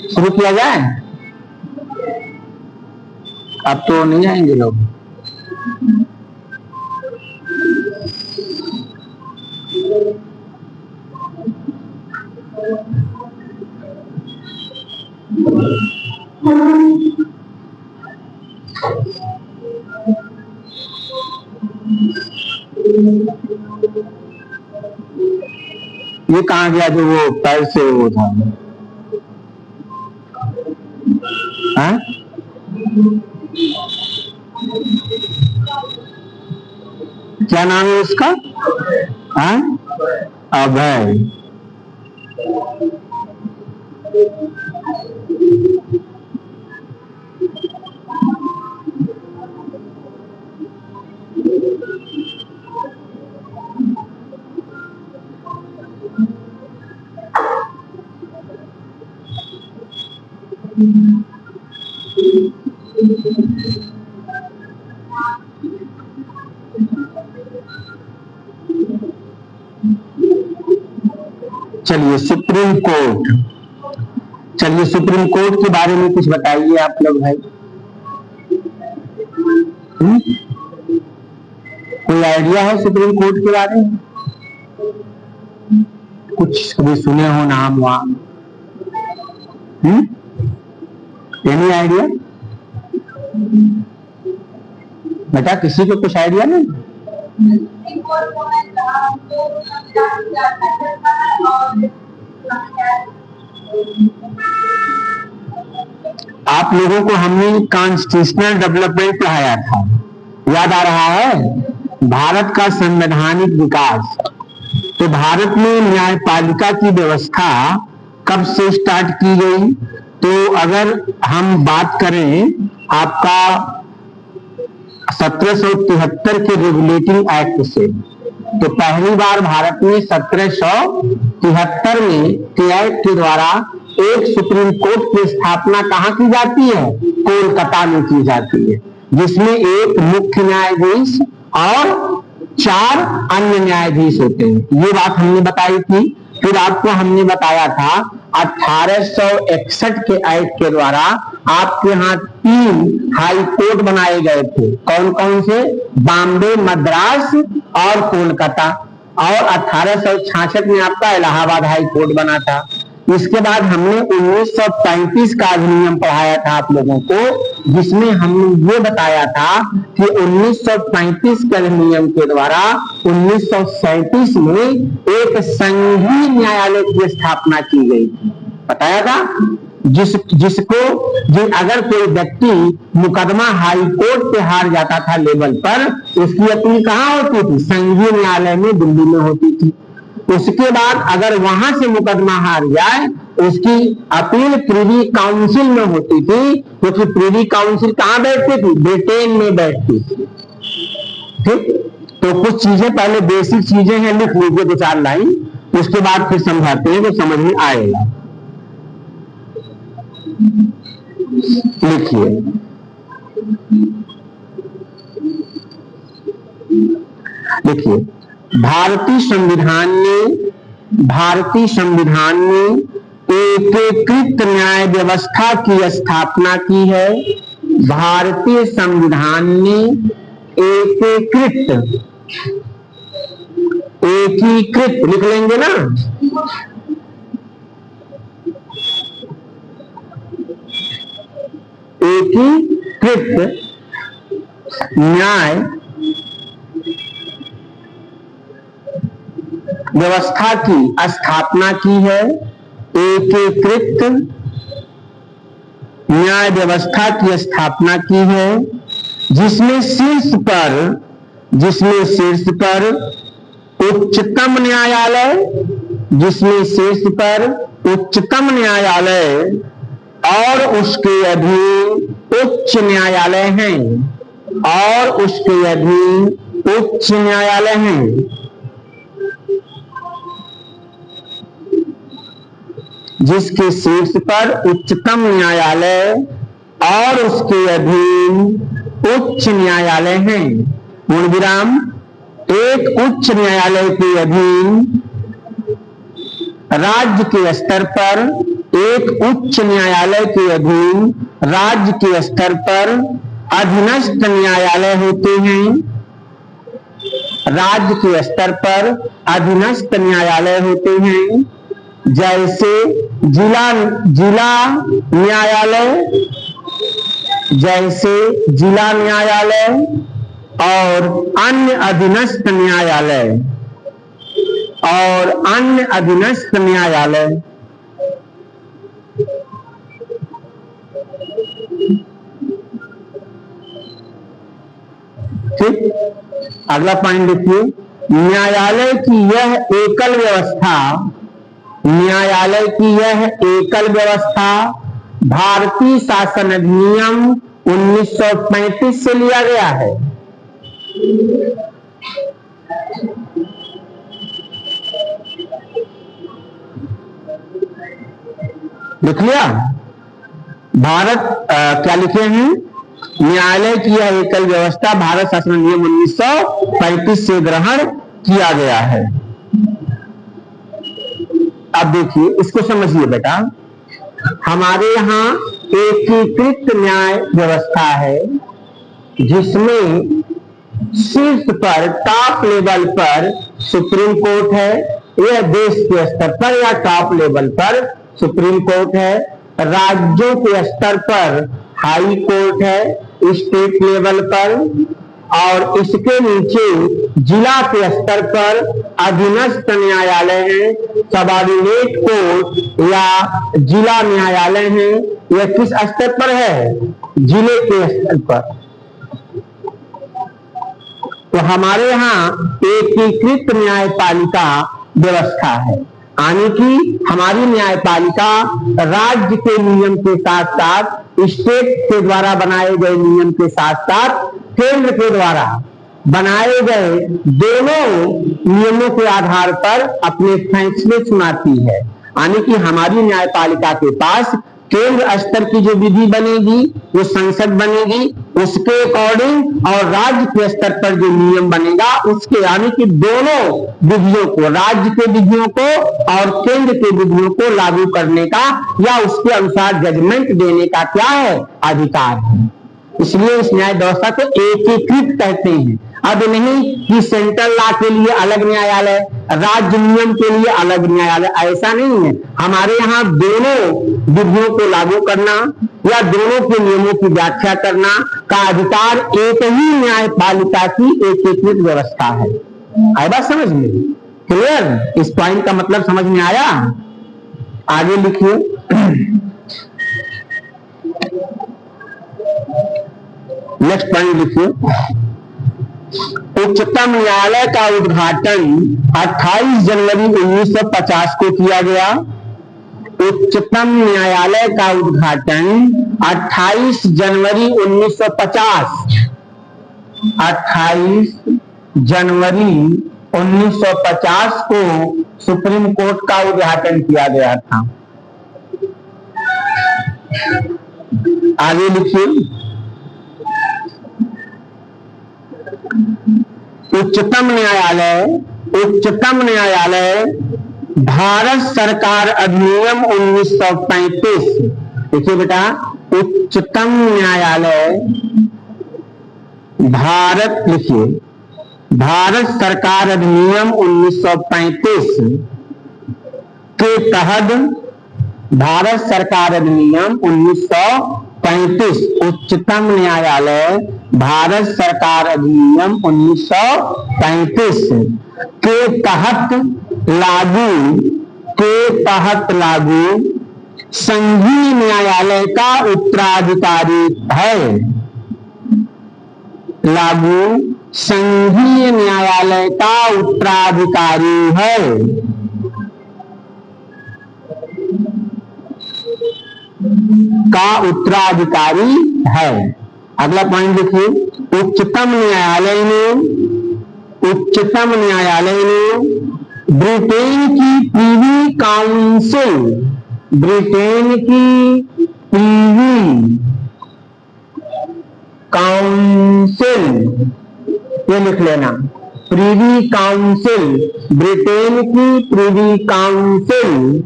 शुरू किया जाए? अब तो नहीं आएंगे लोग। ये कहाँ गया जो वो पैर से वो था? हाँ? क्या नाम है उसका? हाँ? अभय। चलिए सुप्रीम कोर्ट, चलिए सुप्रीम कोर्ट के बारे में कुछ बताइए आप लोग भाई। कोई आइडिया है सुप्रीम कोर्ट के बारे में? कुछ कभी सुने हो नाम वाम? एनी आइडिया बेटा? किसी को कुछ आइडिया नहीं? आप लोगों को हमने कॉन्स्टिट्यूशनल डेवलपमेंट पढ़ाया था, याद आ रहा है? भारत का संवैधानिक विकास। तो भारत में न्यायपालिका की व्यवस्था कब से स्टार्ट की गई? तो अगर हम बात करें आपका 1773 के रेगुलेटिंग एक्ट से, तो पहली बार भारत में 1773 में के एक्ट के द्वारा एक सुप्रीम कोर्ट की स्थापना कहाँ की जाती है? कोलकाता में की जाती है, जिसमें एक मुख्य न्यायाधीश और 4 अन्य न्यायाधीश होते हैं। ये बात हमने बताई थी। फिर आपको हमने बताया था 1861 के एक्ट के द्वारा आपके यहाँ 3 हाई कोर्ट बनाए गए थे। कौन कौन से? बॉम्बे, मद्रास और कोलकाता। और 1866 में आपका इलाहाबाद हाई कोर्ट बना था। इसके बाद हमने 1935 का अधिनियम पढ़ाया था आप लोगों को, जिसमें हमने ये बताया था कि 1935 के अधिनियम के द्वारा 1937 में एक संघीय न्यायालय की स्थापना की गई थी। बताया था जिसको अगर कोई व्यक्ति मुकदमा हाई कोर्ट पे हार जाता था लेवल पर, उसकी अपील कहाँ होती थी? संघीय न्यायालय में दिल्ली में होती थी। उसके बाद अगर वहां से मुकदमा हार जाए, उसकी अपील प्रिवी काउंसिल में होती थी, क्योंकि प्रिवी काउंसिल कहाँ बैठती थी? ब्रिटेन में बैठती थी। ठीक, तो कुछ चीजें पहले बेसिक चीजें हैं, लिख लीजिए 2-4 लाइन, उसके बाद फिर समझाते हैं तो समझ में आएगा। लिखिए, देखिए, भारतीय संविधान ने एकीकृत न्याय व्यवस्था की स्थापना की है। भारतीय संविधान ने एकीकृत लिख लेंगे ना, एकीकृत न्याय व्यवस्था की स्थापना की है। एकीकृत न्याय व्यवस्था की स्थापना की है, जिसमें शीर्ष पर उच्चतम न्यायालय और उसके अधीन उच्च न्यायालय हैं, जिसके शीर्ष पर उच्चतम न्यायालय और उसके अधीन उच्च उच्च न्यायालय हैं। पूर्ण विराम। एक उच्च न्यायालय के अधीन राज्य के स्तर पर, एक उच्च न्यायालय के अधीन राज्य के स्तर पर अधीनस्थ न्यायालय होते हैं। राज्य के स्तर पर अधीनस्थ न्यायालय होते हैं, जैसे जिला न्यायालय, जैसे जिला न्यायालय और अन्य अधीनस्थ न्यायालय, और अन्य अधीनस्थ न्यायालय। ठीक, अगला पॉइंट देखिए। न्यायालय की यह एकल व्यवस्था, न्यायालय की यह एकल व्यवस्था भारतीय शासन अधिनियम 1935 से लिया गया है। लिख लिया? भारत क्या लिखे हैं? न्यायालय की यह एकल व्यवस्था भारत शासन अधिनियम 1935 से ग्रहण किया गया है। अब देखिए, इसको समझिए बेटा। हमारे यहाँ एकीकृत न्याय व्यवस्था है, जिसमें शीर्ष पर, टॉप लेवल पर सुप्रीम कोर्ट है। यह देश के स्तर पर या टॉप लेवल पर सुप्रीम कोर्ट है। राज्यों के स्तर पर हाई कोर्ट है, स्टेट लेवल पर, और इसके नीचे जिला के स्तर पर अधीनस्थ न्यायालय है, सबऑर्डिनेट कोर्ट या जिला न्यायालय है। यह किस स्तर पर है? जिले के स्तर पर। तो हमारे यहाँ एकीकृत न्यायपालिका व्यवस्था है, यानी कि हमारी न्यायपालिका राज्य के नियम के साथ साथ, स्टेट के द्वारा बनाए गए नियम के साथ साथ केंद्र के द्वारा बनाए गए दोनों नियमों के आधार पर अपने फैसले सुनाती है। यानी कि हमारी न्यायपालिका के पास केंद्र स्तर की जो विधि बनेगी वो संसद बनेगी, उसके अकॉर्डिंग, और राज्य के स्तर पर जो नियम बनेगा उसके, यानी कि दोनों विधियों को, राज्य के विधियों को और केंद्र के विधियों को लागू करने का या उसके अनुसार जजमेंट देने का क्या है? अधिकार है। इसलिए इस न्याय व्यवस्था को एकीकृत कहते हैं। अब नहीं कि सेंट्रल लॉ के लिए अलग न्यायालय, राज्य नियम के लिए अलग न्यायालय, ऐसा नहीं है। हमारे यहाँ दोनों विधियों को लागू करना या दोनों के नियमों की व्याख्या करना का अधिकार एक ही न्यायपालिका की एकीकृत व्यवस्था है। आई बात समझ में? क्लियर? इस पॉइंट का मतलब समझ में आया? आगे लिखिए। नेक्स्ट पॉइंट लिखिए। उच्चतम न्यायालय का उद्घाटन 28 जनवरी 1950 को किया गया। उच्चतम न्यायालय का उद्घाटन 28 जनवरी 1950, 28 जनवरी 1950 को सुप्रीम कोर्ट का उद्घाटन किया गया था। आगे लिखिए। उच्चतम न्यायालय, उच्चतम न्यायालय भारत सरकार अधिनियम 1935। देखिए बेटा, उच्चतम न्यायालय भारत, लिखिए, भारत सरकार अधिनियम 1935 के तहत, भारत सरकार अधिनियम 1935, उच्चतम न्यायालय भारत सरकार अधिनियम 1935 के तहत लागू संघीय न्यायालय का उत्तराधिकारी है। लागू संघीय न्यायालय का उत्तराधिकारी है। का उत्तराधिकारी है। अगला पॉइंट देखिए। उच्चतम न्यायालय ने ब्रिटेन की प्रीवी काउंसिल, ब्रिटेन की प्रीवी काउंसिल, ये लिख लेना, प्रिवी काउंसिल, ब्रिटेन की प्रिवी काउंसिल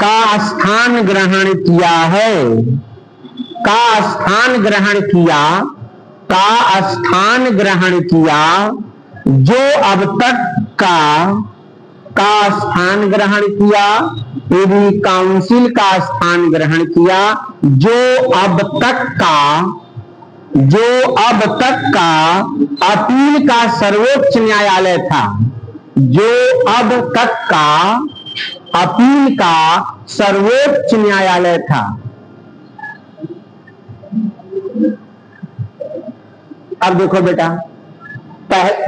का स्थान ग्रहण किया है, का स्थान ग्रहण किया, का स्थान ग्रहण किया, जो अब तक का स्थान ग्रहण किया, प्रिवी काउंसिल का स्थान ग्रहण किया, जो अब तक का अपील का सर्वोच्च न्यायालय था, जो अब तक का अपील का सर्वोच्च न्यायालय था। अब देखो बेटा,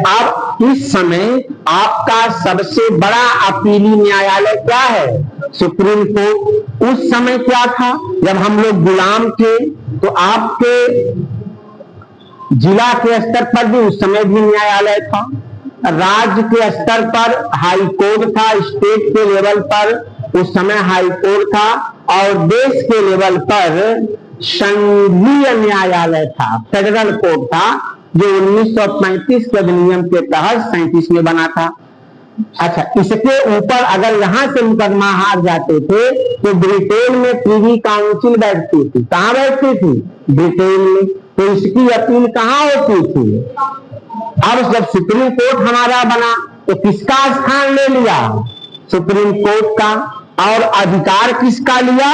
अब इस समय आपका सबसे बड़ा अपीली न्यायालय क्या है? Supreme court. उस समय क्या था? जब हम लोग गुलाम थे तो आपके जिला के स्तर पर भी उस समय भी न्यायालय था, राज्य के स्तर पर हाई कोर्ट था, स्टेट के लेवल पर उस समय हाई कोर्ट था, और देश के लेवल पर संघीय न्यायालय था, फेडरल कोर्ट था, जो 1935 के अधिनियम के तहत 37 में बना था। अच्छा, इसके ऊपर अगर यहां से मुकदमा हार जाते थे तो ब्रिटेन में प्रिवी काउंसिल बैठती थी। कहां बैठती थी? ब्रिटेन में। तो इसकी अपील कहां होती थी? अब जब सुप्रीम कोर्ट हमारा बना तो किसका स्थान ले लिया? सुप्रीम कोर्ट का। और अधिकार किसका लिया?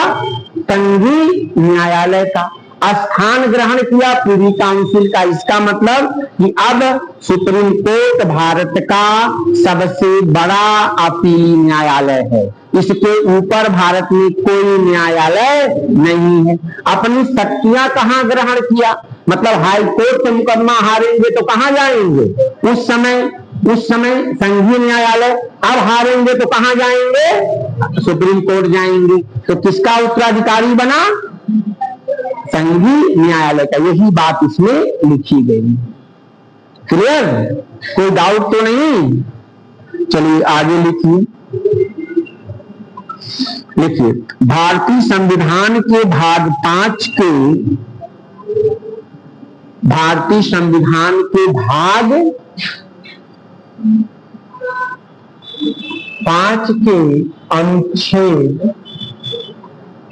संघीय न्यायालय का। स्थान ग्रहण किया प्रिवी काउंसिल का। इसका मतलब कि अब सुप्रीम कोर्ट भारत का सबसे बड़ा अपीली न्यायालय है। इसके ऊपर भारत में कोई न्यायालय नहीं है। अपनी शक्तियां कहां ग्रहण किया? मतलब हाई कोर्ट से मुकदमा हारेंगे तो कहां जाएंगे? उस समय संघीय न्यायालय। अब हारेंगे तो कहां जाएंगे? सुप्रीम कोर्ट जाएंगे। तो किसका उत्तराधिकारी बना? संघीय न्यायालय का। यही बात इसमें लिखी गई। क्लियर? कोई डाउट तो नहीं? चलिए आगे लिखिए। भारतीय संविधान के भाग 5 के अनुच्छेद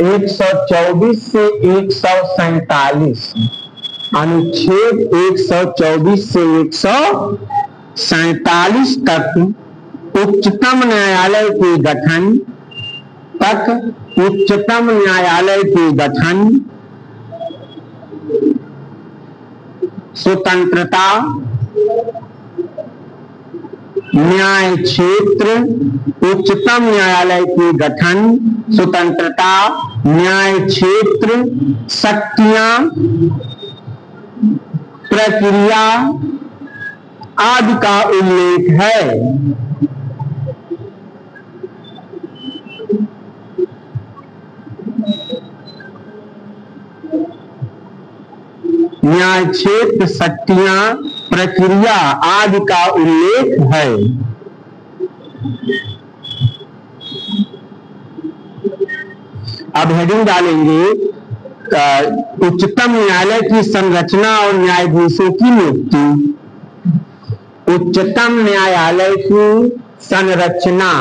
124 से 147, अनुच्छेद 124 से 147 तक उच्चतम न्यायालय के गठन, स्वतंत्रता, न्याय क्षेत्र, उच्चतम न्यायालय के गठन, स्वतंत्रता, न्याय क्षेत्र, शक्तियां, प्रक्रिया आदि का उल्लेख है। न्याय क्षेत्र, शक्तियां, प्रक्रिया आदि का उल्लेख है। अब हेडिंग डालेंगे उच्चतम न्यायालय की संरचना और न्यायाधीशों की नियुक्ति। उच्चतम न्यायालय की संरचना,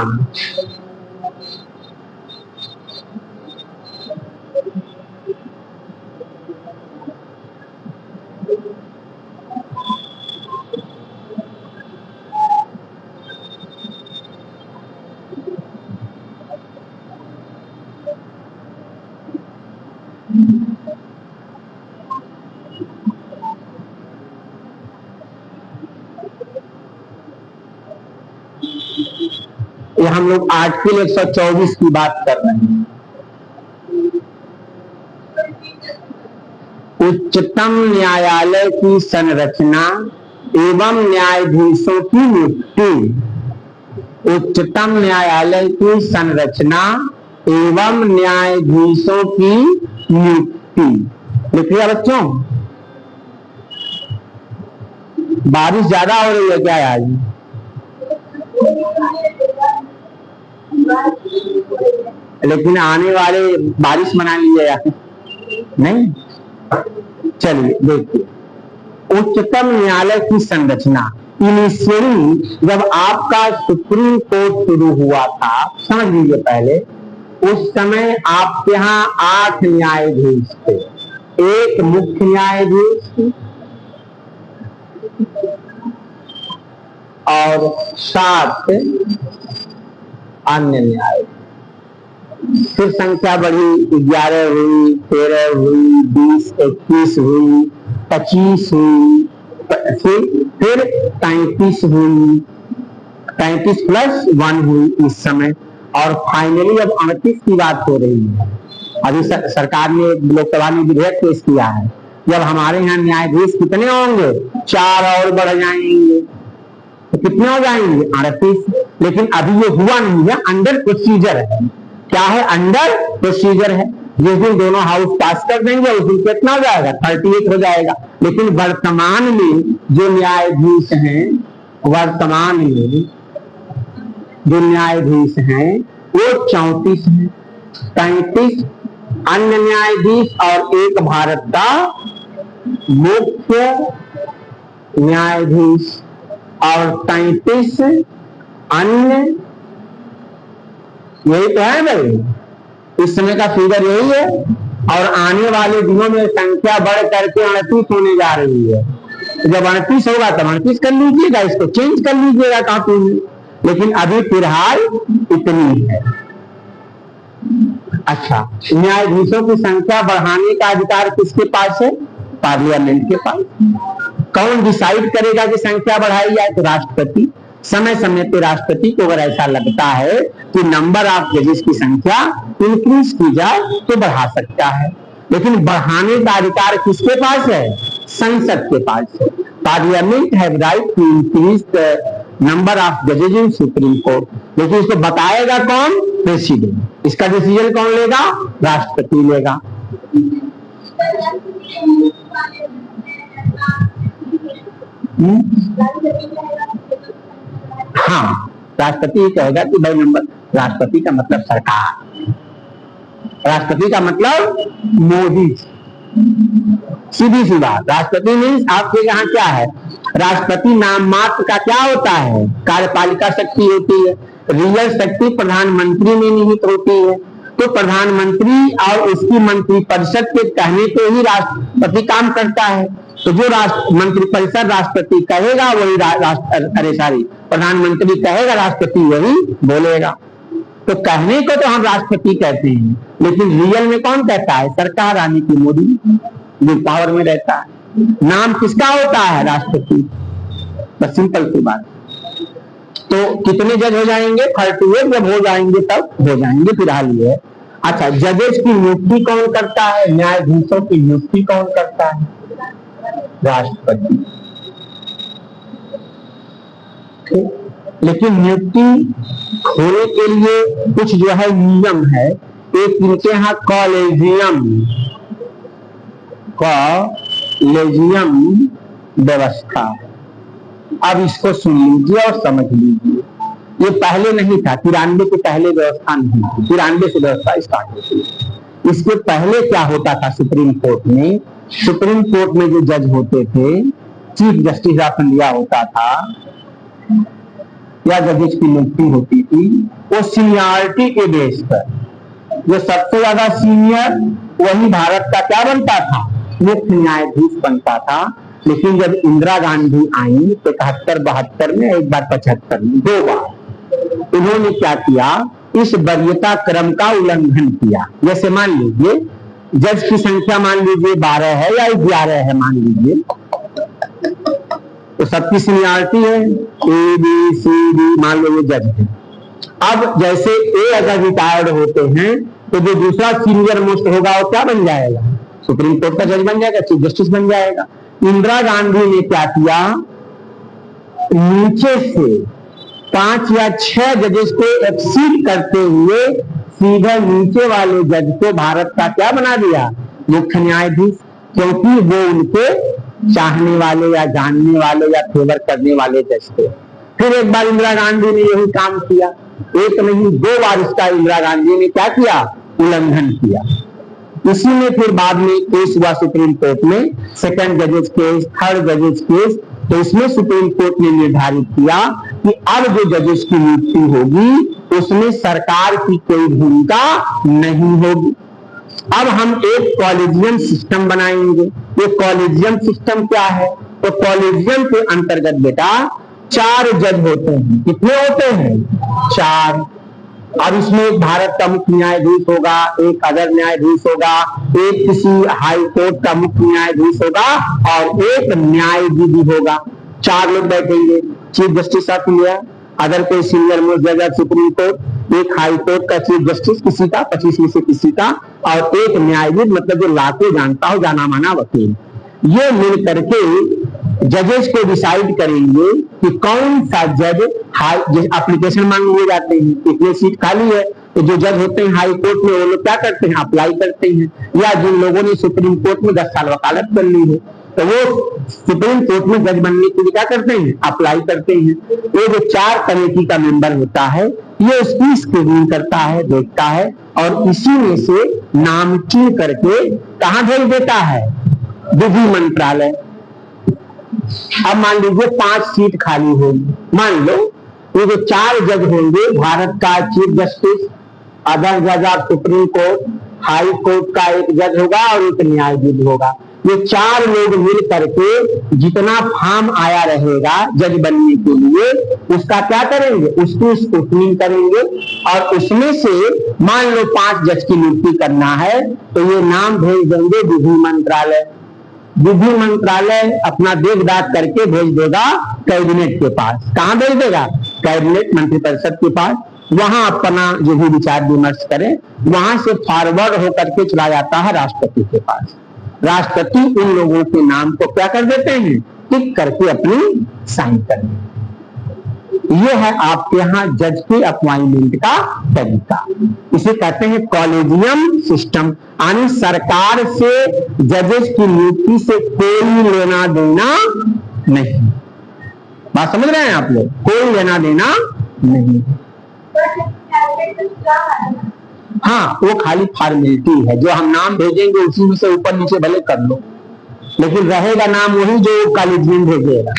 ये हम लोग आर्टिकल 124 की बात कर रहे हैं। उच्चतम न्यायालय की संरचना एवं न्यायाधीशों की नियुक्ति। उच्चतम न्यायालय की संरचना एवं न्यायाधीशों की नियुक्ति। लिखिए बच्चों, बारिश ज्यादा हो रही है क्या आज? लेकिन आने वाले बारिश मना लीजिएगा नहीं। चलिए देखिए, उच्चतम न्यायालय की संरचना इनिशियली जब आपका सुप्रीम कोर्ट शुरू हुआ था, समझ लीजिए पहले, उस समय आपके यहाँ 8 न्यायाधीश थे। एक मुख्य न्यायाधीश और 7 अन्य न्यायाधीश। फिर संख्या बढ़ी, 11 हुई, 13 हुई, 20, 21 हुई, 25 हुई, फिर 33 हुई, 33 प्लस 1 हुई इस समय, और फाइनली अब 38 की बात हो रही है। अभी सरकार ने लोकसभा में विधेयक पेश किया है, जब हमारे यहाँ न्यायाधीश कितने होंगे, 4 और बढ़ जाएंगे, तो कितने हो जाएंगे, 38। लेकिन अभी ये हुआ नहीं है, अंडर प्रोसीजर है। क्या है, अंडर प्रोसीजर है। जिस दिन दोनों हाउस पास कर देंगे उस दिन कितना हो जाएगा, 38 हो जाएगा। लेकिन वर्तमान में जो न्यायाधीश हैं, वर्तमान में जो न्यायाधीश हैं वो 34 हैं। 33 अन्य न्यायाधीश और एक भारत का मुख्य न्यायाधीश और 33 अन्य, यही तो है भाई, इस समय का फिगर यही है। और आने वाले दिनों में संख्या बढ़ करके 38 होने जा रही है। जब 38 होगा तब 38 कर लीजिएगा, इसको चेंज कर लीजिएगा काफी में, लेकिन अभी फिलहाल इतनी है। अच्छा, न्यायाधीशों की संख्या बढ़ाने का अधिकार किसके पास है, पार्लियामेंट के पास। कौन डिसाइड करेगा कि संख्या बढ़ाई जाए, तो राष्ट्रपति। समय समय पे राष्ट्रपति को अगर ऐसा लगता है कि नंबर ऑफ जजेस की संख्या इंक्रीज की जाए तो बढ़ा सकता है, लेकिन बढ़ाने का अधिकार किसके पास है, संसद के पास है। Parliament have right to increase the number of जजेस इन सुप्रीम कोर्ट, लेकिन इसको बताएगा कौन, प्रेसिडेंट। इसका डिसीजन कौन लेगा, राष्ट्रपति लेगा। हाँ, राष्ट्रपति कहेगा कि भाई नंबर, राष्ट्रपति का मतलब सरकार, राष्ट्रपति का मतलब मोदी। सीधी सी बात, राष्ट्रपति मीन्स आपके यहाँ क्या है, राष्ट्रपति नाम मात्र का क्या होता है, कार्यपालिका शक्ति होती है। रियल शक्ति प्रधानमंत्री में निहित होती है। तो प्रधानमंत्री और उसकी मंत्रिपरिषद के कहने पे ही राष्ट्रपति काम करता है। तो जो मंत्रिपरिषद राष्ट्रपति कहेगा वही प्रधानमंत्री कहेगा, राष्ट्रपति वही बोलेगा। तो कहने को तो हम राष्ट्रपति कहते हैं, लेकिन रियल में कौन कहता है, सरकार, यानी कि मोदी जो पावर में रहता है। नाम किसका होता है, राष्ट्रपति। बस सिंपल सी बात। तो कितने जज हो जाएंगे, 38। जब हो जाएंगे तब हो जाएंगे, फिलहाल ये। अच्छा, जजेस की नियुक्ति कौन करता है, न्यायाधीशों की नियुक्ति कौन करता है, राष्ट्रपति। लेकिन नियुक्ति होने के लिए कुछ जो है नियम है। एक इनके यहाँ कॉलेजियम व्यवस्था। अब इसको सुन लीजिए और समझ लीजिए। ये पहले नहीं था, 93 के पहले व्यवस्था नहीं थी, 93 से व्यवस्था स्टार्ट होती है। इसके पहले क्या होता था, सुप्रीम कोर्ट में, सुप्रीम कोर्ट में जो जज होते थे, चीफ जस्टिस ऑफ इंडिया होता था या जजेस की नियुक्ति होती थी, वो सीनियरिटी के बेस पर जो सबसे ज्यादा सीनियर वही भारत का क्या बनता था, मुख्य न्यायाधीश बनता था। लेकिन जब इंदिरा गांधी आई तो 71-72 में, एक बार 75 में, 2 बार उन्होंने क्या किया, इस वरीयता क्रम का उल्लंघन किया। जैसे मान लीजिए जज की संख्या मान लीजिए 12 है या 11 है मान लीजिए, तो सबकी सीनियरिटी है A B C D, मान लो ये जज है। अब जैसे ए अगर रिटायर्ड होते हैं तो जो दूसरा सीनियर मोस्ट होगा वो क्या बन जाएगा, सुप्रीम कोर्ट का जज बन जाएगा, चीफ जस्टिस बन जाएगा। इंदिरा गांधी ने क्या किया, नीचे से 5 या 6 जजेस को एक्सीड करते हुए सीधे नीचे वाले जज को भारत का क्या बना दिया, मुख्य न्यायाधीश, क्योंकि वो उनके चाहने वाले या जानने वाले या फेवर करने वाले जज थे। फिर एक बार इंदिरा गांधी ने यही काम किया, एक नहीं 2 बार इसका इंदिरा गांधी ने क्या किया, उल्लंघन किया। इसी में फिर बाद में केस हुआ सुप्रीम कोर्ट में, सेकंड जजेस केस, थर्ड जजेस केस। तो इसमें सुप्रीम कोर्ट ने निर्धारित किया कि अब जो जजेस की नियुक्ति होगी उसमें सरकार की कोई भूमिका नहीं होगी। अब हम एक कॉलेजियम सिस्टम बनाएंगे। ये कॉलेजियम सिस्टम क्या है? तो कॉलेजियम के अंतर्गत बेटा 4 जज होते हैं। कितने होते हैं? 4। अब इसमें एक भारत का मुख्य न्यायाधीश होगा, एक अदर न्यायाधीश होगा, एक किसी हाई कोर्ट का मुख्य न्यायाधीश होगा और एक न्यायविधि होगा। 4 लोग बैठेंगे। Chief justice of India, other कोई सीनियर मोस्ट जज ऑफ सुप्रीम कोर्ट, एक हाई कोर्ट का चीफ जस्टिस किसी का, 25 में से किसी का, और एक न्यायविद मतलब जो लॉ को जानता हो, जाना माना वकील। ये मिल करके जजेस को डिसाइड करेंगे कि कौन सा जज एप्लीकेशन मांग लिए जाते हैं, कितने सीट खाली है, तो जो जज होते हैं हाई कोर्ट में वो लोग क्या करते हैं, अप्लाई करते हैं। या जिन लोगों ने सुप्रीम कोर्ट में 10 साल वकालत कर ली है तो वो सुप्रीम कोर्ट में जज बनने के लिए क्या करते हैं, अप्लाई करते हैं। ये जो 4 कमेटी का मेंबर होता है ये उसकी स्क्रीनिंग करता है, देखता है और इसी में से नाम चुन करके कहां भेज देता है, विधि मंत्रालय। अब मान लीजिए 5 सीट खाली होगी। मान लो ये जो 4 जज होंगे, भारत का चीफ जस्टिस, अदर जज of supreme court, high court का एक जज होगा और एक न्यायाधीश होगा। ये 4 लोग मिल करके जितना फॉर्म आया रहेगा जज बनने के लिए उसका क्या करेंगे, उसकी स्क्रूटनी करेंगे और उसमें से मान लो 5 जज की नियुक्ति करना है तो ये नाम भेज देंगे विधि मंत्रालय। विधि मंत्रालय अपना देखभाल करके भेज देगा कैबिनेट के पास। कहां भेज देगा, कैबिनेट मंत्रिपरिषद के पास। वहां अपना जो भी विचार विमर्श करें, वहां से फॉरवर्ड होकर के चला जाता है राष्ट्रपति के पास। राष्ट्रपति उन लोगों के नाम को क्या कर देते हैं, टिक करके अपनी साइन कर देते। ये है आपके यहाँ जज के अपॉइंटमेंट का तरीका। इसे कहते हैं कॉलेजियम सिस्टम। यानी सरकार से जजेस की नियुक्ति से कोई लेना देना नहीं। बात समझ रहे हैं आप लोग, कोई लेना देना नहीं। हाँ, वो खाली फॉर्मेलिटी है। जो हम नाम भेजेंगे उसी में से ऊपर नीचे भले कर लो, लेकिन रहेगा नाम वही जो कॉलेजियम भेजेगा।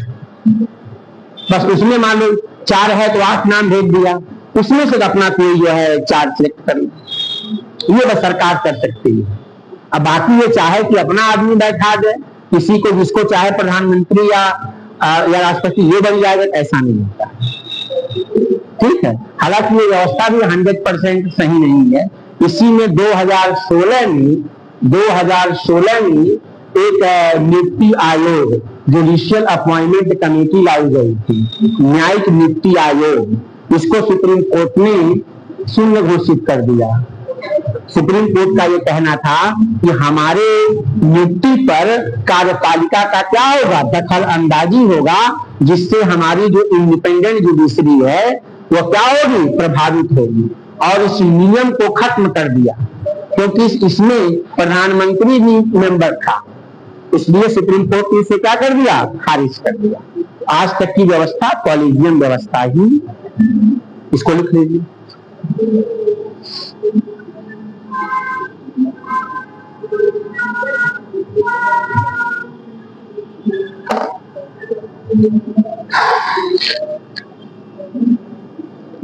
बस उसमें मान लो 4 है तो 8 नाम भेज दिया, उसमें से अपना कोई जो है 4 सिलेक्ट कर लो। ये बस सरकार कर सकती है। अब बाकी ये चाहे कि अपना आदमी बैठा दे, किसी को जिसको चाहे प्रधानमंत्री या राष्ट्रपति ये बन जाएगा, ऐसा नहीं होता। ठीक है, हालांकि ये व्यवस्था भी 100% सही नहीं है। इसी में 2016 में एक नियुक्ति आयोग, जुडिशियल अपॉइंटमेंट कमेटी लाई गई थी, न्यायिक नियुक्ति आयोग। इसको सुप्रीम कोर्ट ने शून्य घोषित कर दिया। सुप्रीम कोर्ट का ये कहना था कि हमारे नियुक्ति पर कार्यपालिका का क्या होगा, दखल अंदाजी होगा, जिससे हमारी जो इंडिपेंडेंट जुडिशरी है वो क्या होगी, प्रभावित होगी। और इस नियम को खत्म कर दिया क्योंकि इसमें प्रधानमंत्री भी मेंबर था, इसलिए सुप्रीम कोर्ट ने इसे क्या कर दिया, खारिज कर दिया। आज तक की व्यवस्था कॉलेजियम व्यवस्था ही। इसको लिख लीजिए।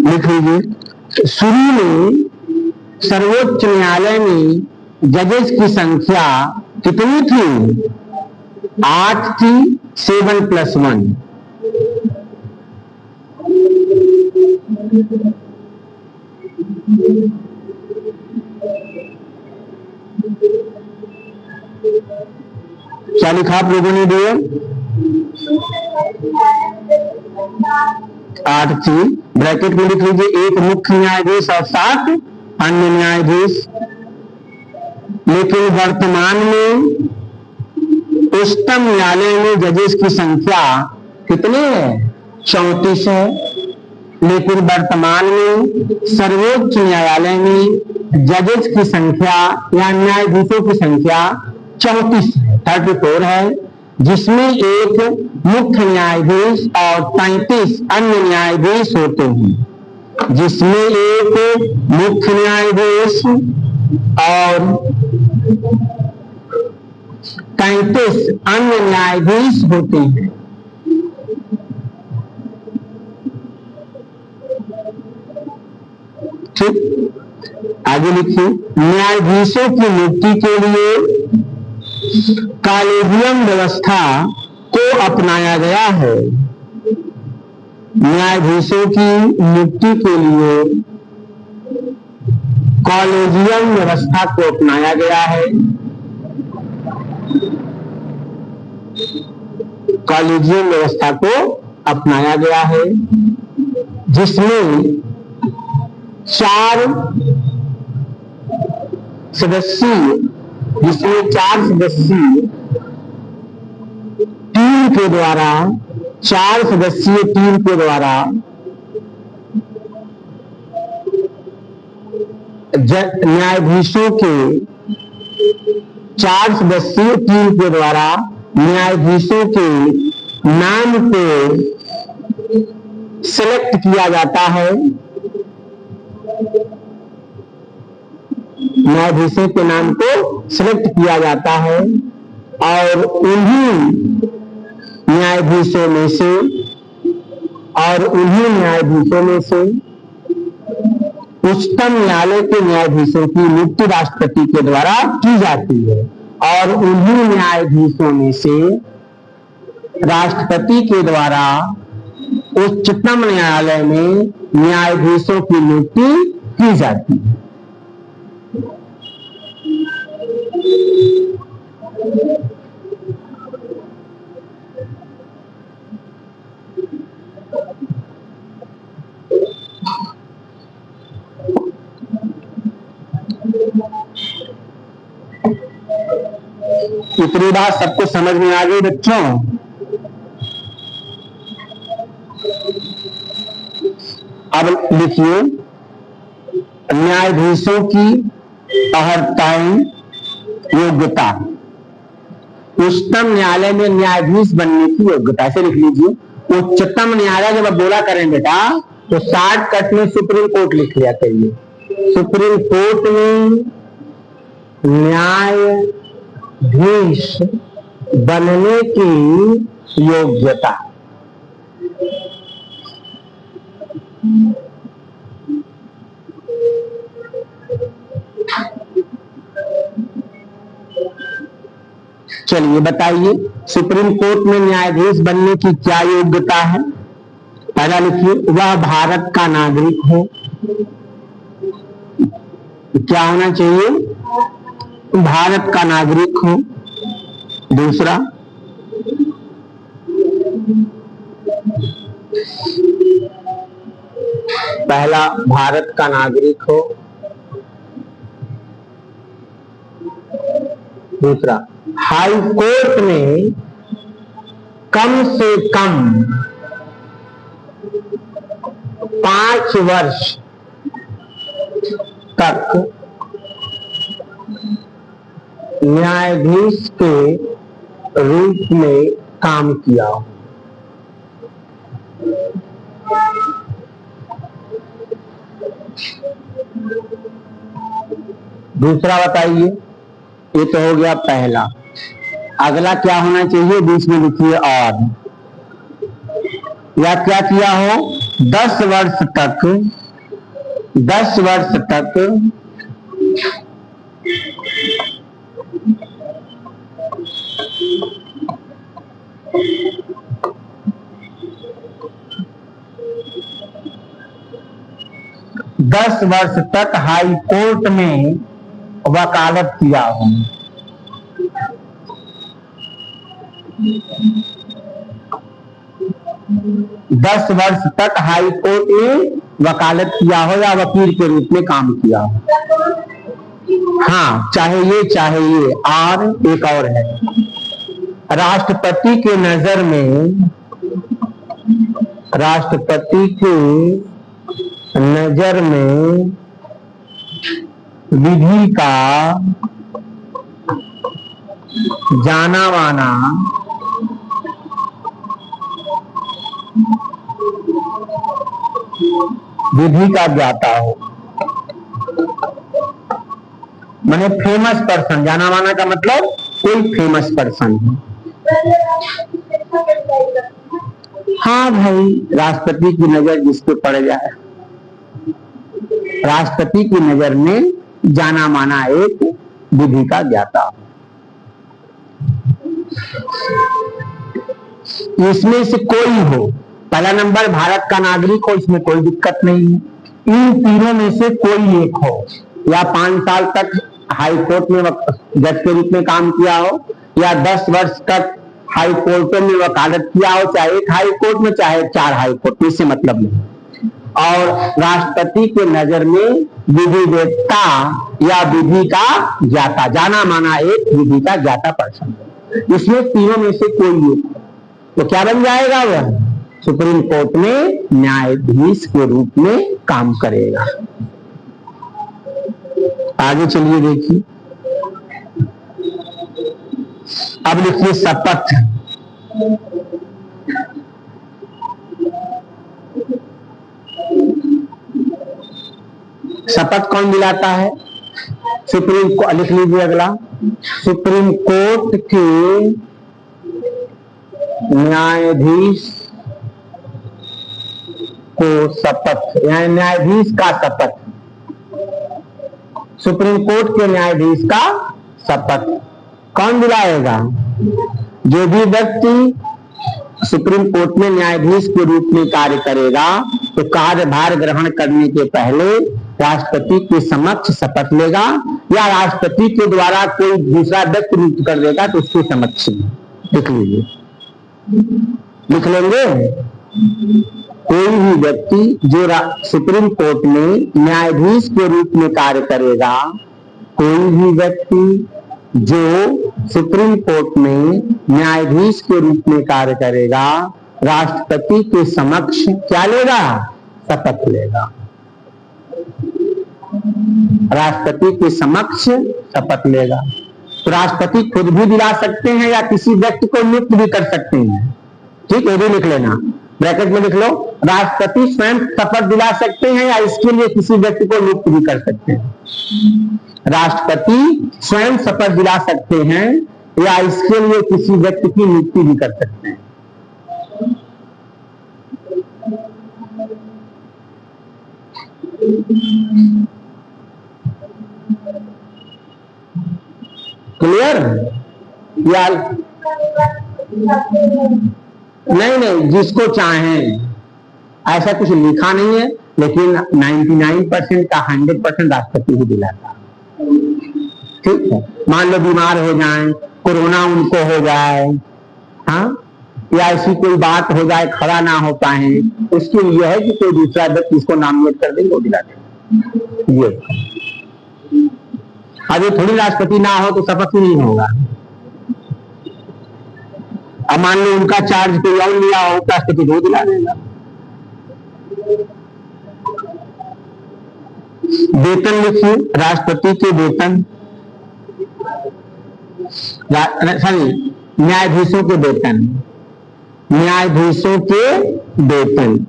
लिख लीजिए। शुरू में सर्वोच्च न्यायालय में जजेस की संख्या कितनी थी, 8 थी, 7+1। क्या लिखा आप लोगों ने दिया, 8 थी। ब्रैकेट में लिख लीजिए 1 मुख्य न्यायाधीश और 7 अन्य न्यायाधीश। लेकिन वर्तमान में उच्चतम न्यायालय में जजेस की संख्या कितनी है, 34 है। लेकिन वर्तमान में सर्वोच्च न्यायालय में जजेस की संख्या या न्यायाधीशों की संख्या 34 है, 34 है, जिसमें एक मुख्य न्यायाधीश और 35 अन्य न्यायाधीश होते हैं। जिसमें एक मुख्य न्यायाधीश और 33 अन्य न्यायाधीश होते हैं। ठीक, आगे लिखिए। न्यायाधीशों की नियुक्ति के लिए कॉलेजियम व्यवस्था को अपनाया गया है। न्यायाधीशों की नियुक्ति के लिए कॉलेजियम व्यवस्था को अपनाया गया है। कॉलेजियम व्यवस्था को अपनाया गया है, जिसमें 4 सदस्यीय टीम के द्वारा 4 सदस्यीय टीम के द्वारा न्यायाधीशों के 4 सदस्यीय टीम के द्वारा न्यायाधीशों के नाम को सिलेक्ट किया जाता है। न्यायाधीशों के नाम को सिलेक्ट किया जाता है और उन्हीं न्यायाधीशों में से उच्चतम न्यायालय के न्यायाधीशों की नियुक्ति राष्ट्रपति के द्वारा की जाती है और उन्हीं न्यायाधीशों में से राष्ट्रपति के द्वारा उच्चतम न्यायालय में न्यायाधीशों की नियुक्ति की जाती है। इतनी बात सबको समझ में आ गई बच्चों? अब लिखिए, न्यायाधीशों की अर्हताएं, योग्यता। उच्चतम न्यायालय में न्यायाधीश बनने की योग्यता, ऐसे लिख लीजिए। उच्चतम न्यायालय जब आप बोला करें बेटा तो शॉर्टकट में सुप्रीम कोर्ट लिख लिया करिए। सुप्रीम कोर्ट में न्यायाधीश बनने की योग्यता। चलिए बताइए, सुप्रीम कोर्ट में न्यायाधीश बनने की क्या योग्यता है? पहला लिखिए, वह भारत का नागरिक हो। क्या होना चाहिए? भारत का नागरिक हो। दूसरा, पहला भारत का नागरिक हो। दूसरा, हाई कोर्ट में कम से कम 5 वर्ष तक न्यायाधीश के रूप में काम किया हो। दूसरा बताइए, ये तो हो गया पहला। अगला क्या होना चाहिए? बीच में लिखिए और, या क्या किया हो? 10 वर्ष तक 10 वर्ष तक हाई कोर्ट में वकालत किया हो। 10 वर्ष तक हाई कोर्ट में वकालत किया हो या वकील के रूप में काम किया हो। हाँ, चाहे ये और एक और है, राष्ट्रपति के नजर में विधि का जाना माना विधि का ज्ञाता हो, माने फेमस पर्सन, जाना माना का मतलब कोई फेमस पर्सन है। हाँ भाई, राष्ट्रपति की नजर जिस पे पड़ जाए, राष्ट्रपति की नजर में जाना माना एक विधि का ज्ञाता हो। इसमें से कोई हो, पहला नंबर भारत का नागरिक हो, इसमें कोई दिक्कत नहीं है। इन तीनों में से कोई एक हो, या 5 साल तक हाई कोर्ट में जज के रूप में काम किया हो, या 10 वर्ष तक हाई कोर्टों में वकालत किया हो, चाहे एक हाई कोर्ट में चाहे 4 हाई कोर्ट में, इससे मतलब नहीं। और राष्ट्रपति के नजर में विधि वेत्ता या विधि का ज्ञाता, जाना माना एक विधि का ज्ञाता पर्सन, इसमें तीनों में से कोई एक, तो क्या बन जाएगा? वह सुप्रीम कोर्ट में न्यायाधीश के रूप में काम करेगा। आगे चलिए देखिए, अब लिखिए शपथ। शपथ कौन दिलाता है? Supreme court. लिख लीजिए अगला, सुप्रीम कोर्ट के न्यायाधीश को शपथ, यानी न्यायाधीश का शपथ, सुप्रीम कोर्ट के न्यायाधीश का शपथ कौन दिलाएगा? जो भी व्यक्ति सुप्रीम कोर्ट में न्यायाधीश के रूप में कार्य करेगा, तो कार्यभार ग्रहण करने के पहले राष्ट्रपति के समक्ष शपथ लेगा, या राष्ट्रपति के द्वारा कोई दूसरा व्यक्ति नियुक्त कर देगा तो उसके समक्ष लिख लीजिए, लिख लेंगे। कोई भी व्यक्ति जो सुप्रीम कोर्ट में न्यायाधीश के रूप में कार्य करेगा, कोई भी व्यक्ति जो सुप्रीम कोर्ट में न्यायाधीश के रूप में कार्य करेगा, राष्ट्रपति के समक्ष क्या लेगा? शपथ लेगा। राष्ट्रपति के समक्ष शपथ लेगा। तो राष्ट्रपति खुद भी दिला सकते हैं या किसी व्यक्ति को नियुक्त भी कर सकते हैं। ठीक है, ये लिख लेना, ब्रैकेट में लिख लो, राष्ट्रपति स्वयं शपथ दिला सकते हैं या इसके लिए किसी व्यक्ति को नियुक्त भी कर सकते हैं। राष्ट्रपति स्वयं शपथ दिला सकते हैं या इसके लिए किसी व्यक्ति की नियुक्ति भी कर सकते हैं। क्लियर? या नहीं, जिसको चाहें, ऐसा कुछ लिखा नहीं है, लेकिन 99% का 100% राष्ट्रपति ही दिलाता। ठीक है, मान लो बीमार हो जाएं, कोरोना उनको हो जाए, हाँ, या ऐसी कोई बात हो जाए, खड़ा ना हो पाए, उसके लिए है कि कोई दूसरा व्यक्ति इसको नॉमिनेट कर देंगे, वो दिला देंगे। ये अभी थोड़ी राष्ट्रपति ना हो तो शपथ ही नहीं होगा। अब मान लो उनका चार्ज कोई और लिया हो, राष्ट्रपति वो दिला देगा। वेतन लिखिए, राष्ट्रपति के वेतन, सॉरी, न्यायाधीशों के वेतन, न्यायाधीशों के वेतन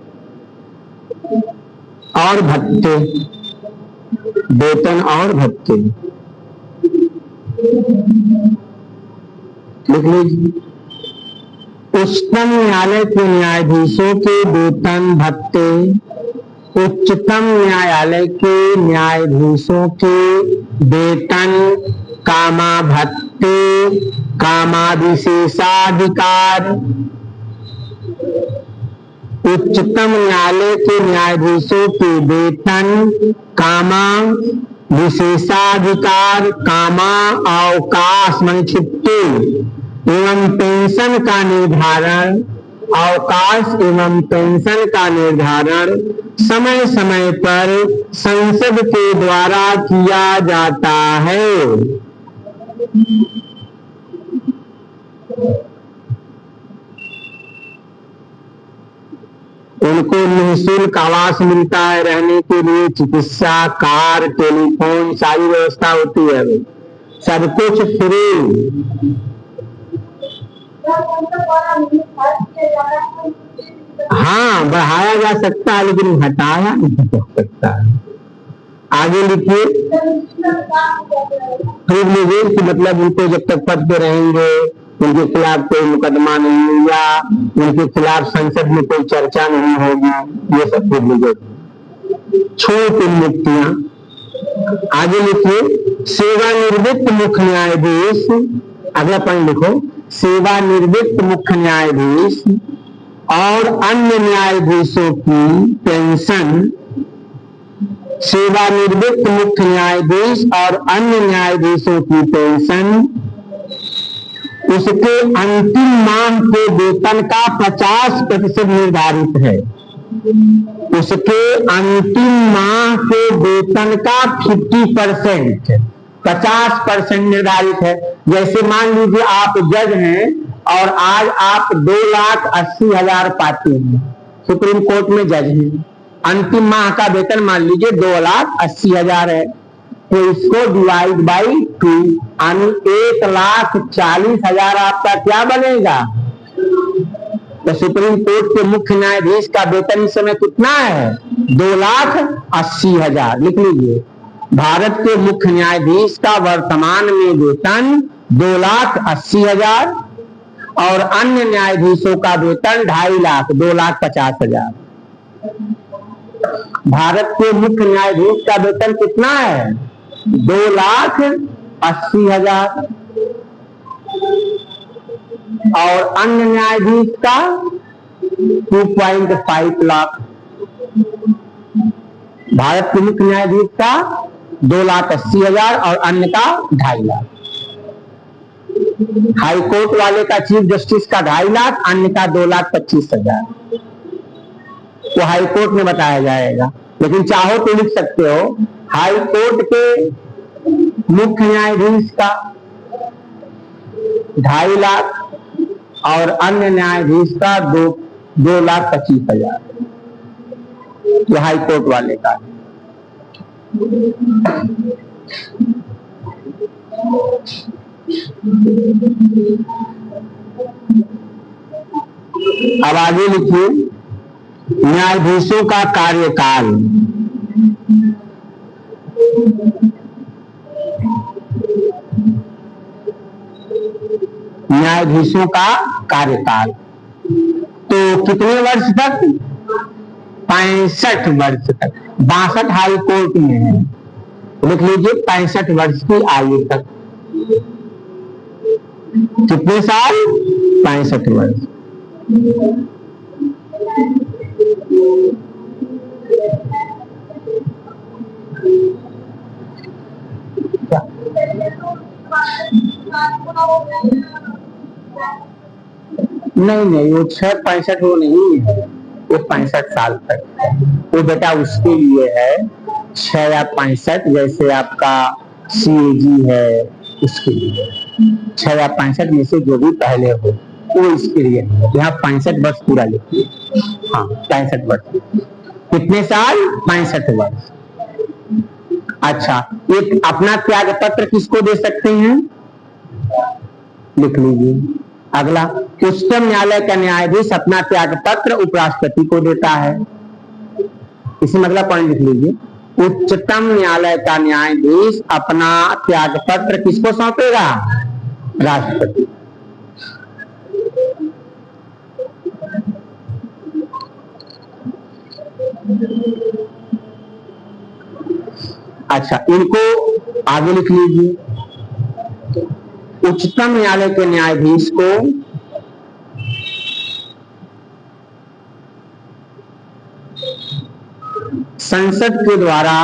और भत्ते, वेतन और भत्ते लिख लीजिए। उच्चतम न्यायालय के न्यायाधीशों के वेतन भत्ते, उच्चतम न्यायालय के न्यायाधीशों के वेतन कामा भत्ते कामा विशेषाधिकार, उच्चतम न्यायालय के न्यायाधीशों के वेतन कामा विशेषाधिकार कामा अवकाश माने छुट्टी एवं पेंशन का निर्धारण, अवकाश एवं पेंशन का निर्धारण समय समय पर संसद के द्वारा किया जाता है। उनको निःशुल्क आवास मिलता है, रहने के लिए चिकित्सा, कार, टेलीफोन, सारी व्यवस्था होती है, सब कुछ फ्री। हाँ, बढ़ाया जा सकता है लेकिन हटाया नहीं जा सकता है। आगे लिखिए, प्रिविलेजेस की मतलब उनको जब तक पद पे रहेंगे उनके खिलाफ कोई मुकदमा नहीं या उनके खिलाफ संसद में कोई चर्चा नहीं होगी, ये सब प्रिविलेजेस। छोटी मुक्तियां। आगे लिखिए, सेवानिवृत्त मुख्य न्यायाधीश, अगला पॉइंट लिखो, सेवानिवृत्त मुख्य न्यायाधीश और अन्य न्यायाधीशों की पेंशन, सेवानिवृत्त मुख्य न्यायाधीश और अन्य न्यायाधीशों की पेंशन उसके अंतिम माह के वेतन का 50% निर्धारित है। उसके अंतिम माह के वेतन का 50% निर्धारित है। जैसे मान लीजिए आप जज हैं और आज आप 2,80,000 पाते हैं, सुप्रीम कोर्ट में जज हैं, अंतिम माह का वेतन मान लीजिए 2,80,000 है, तो इसको डिवाइड बाई 2 यानी 1,40,000 आपका क्या बनेगा। तो सुप्रीम कोर्ट के मुख्य न्यायाधीश का वेतन इस समय कितना है, 2,80,000। लिख लीजिए, भारत के मुख्य न्यायाधीश का वर्तमान में वेतन 2,80,000 और अन्य न्यायाधीशों का वेतन 2.5 लाख, 2,50,000। भारत के मुख्य न्यायाधीश का वेतन कितना है, 2,80,000 और अन्य न्यायाधीश का 2.5 लाख। भारत के मुख्य न्यायाधीश का 2,80,000 और अन्य का 2.5 लाख। हाई कोर्ट वाले का चीफ जस्टिस का 2.5 लाख, अन्य का 2,25,000। वो हाई कोर्ट में बताया जाएगा, लेकिन चाहो तो लिख सकते हो हाई कोर्ट के मुख्य न्यायाधीश का 2.5 लाख और अन्य न्यायाधीश का 2,25,000। ये हाई कोर्ट वाले का। अब आगे लिखिए, न्यायाधीशों का कार्यकाल। न्यायाधीशों का कार्यकाल तो कितने वर्ष तक, 65 वर्ष तक। 62 हाई कोर्ट में है, लिख लीजिए 65 वर्ष की आयु तक। कितने साल, 65 वर्ष। नहीं, वो 65 वो नहीं है, वो 65 साल तक है। वो बेटा उसके लिए है 6 या 65, जैसे आपका CAG है उसके लिए 6 या 65 में से जो भी पहले हो वो इसके लिए है। यहाँ 65 वर्ष पूरा लिखिए। हाँ, 65 वर्ष। कितने साल, 65 वर्ष। अच्छा, एक अपना त्याग पत्र किसको दे सकते हैं, लिख लीजिए। अगला, उच्चतम न्यायालय का न्यायाधीश अपना त्याग पत्र उपराष्ट्रपति को देता है। इसी मतलब पॉइंट लिख लीजिए, उच्चतम न्यायालय का न्यायाधीश अपना त्याग पत्र किसको सौंपेगा, राष्ट्रपति। अच्छा, इनको आगे लिख लीजिए। उच्चतम न्यायालय के न्यायाधीश को संसद के द्वारा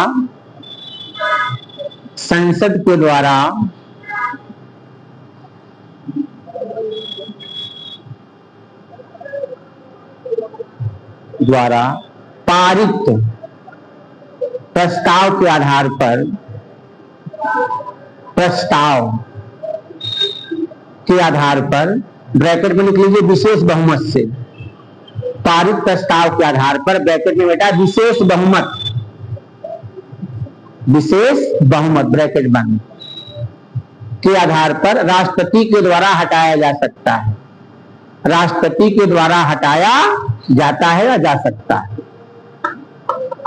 पारित प्रस्ताव के आधार पर, ब्रैकेट में लिख लीजिए विशेष बहुमत से, पारित प्रस्ताव के आधार पर, ब्रैकेट में बेटा विशेष बहुमत ब्रैकेट बंद के आधार पर राष्ट्रपति के द्वारा हटाया जा सकता है। राष्ट्रपति के द्वारा हटाया जाता है या जा सकता है।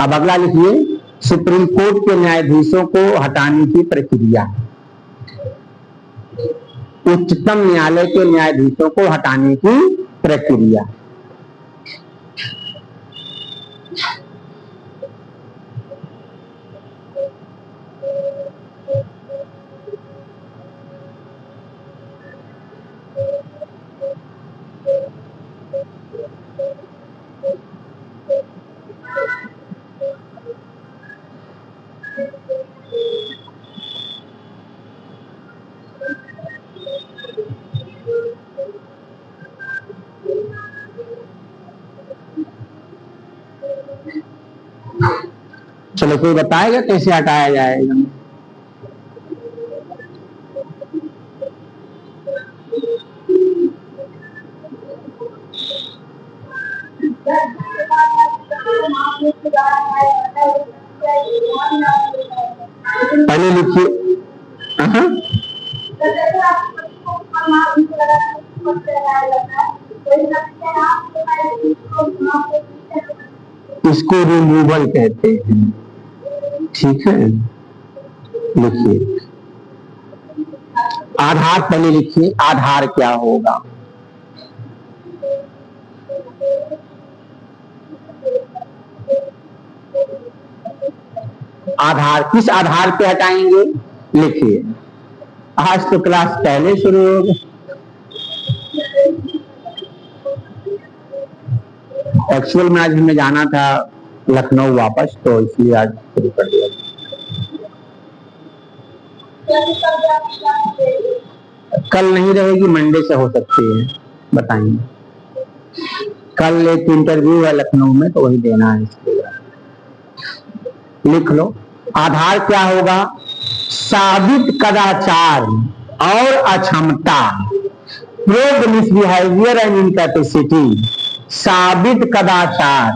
अब अगला लिखिए, सुप्रीम कोर्ट के न्यायाधीशों को हटाने की प्रक्रिया। उच्चतम न्यायालय के न्यायाधीशों को हटाने की प्रक्रिया। चलो कोई बताएगा कैसे हटाया जाएगा? पहले लिखिए। इसको रिमूवल कहते हैं, ठीक है। लिखिए आधार, पहले लिखिए आधार क्या होगा। आधार किस आधार पे हटाएंगे? लिखिए, आज तो क्लास पहले शुरू होगी। एक्चुअल में आज हमें जाना था लखनऊ वापस, तो इसलिए आज शुरू कर दिया। कल नहीं रहेगी, मंडे से हो सकती है, बताएंगे। कल एक इंटरव्यू है लखनऊ में, तो वही देना है इसलिए। लिख लो, आधार क्या होगा? साबित कदाचार और अक्षमता, प्रूव्ड मिसबिहेवियर एंड इनकैपेसिटी। साबित कदाचार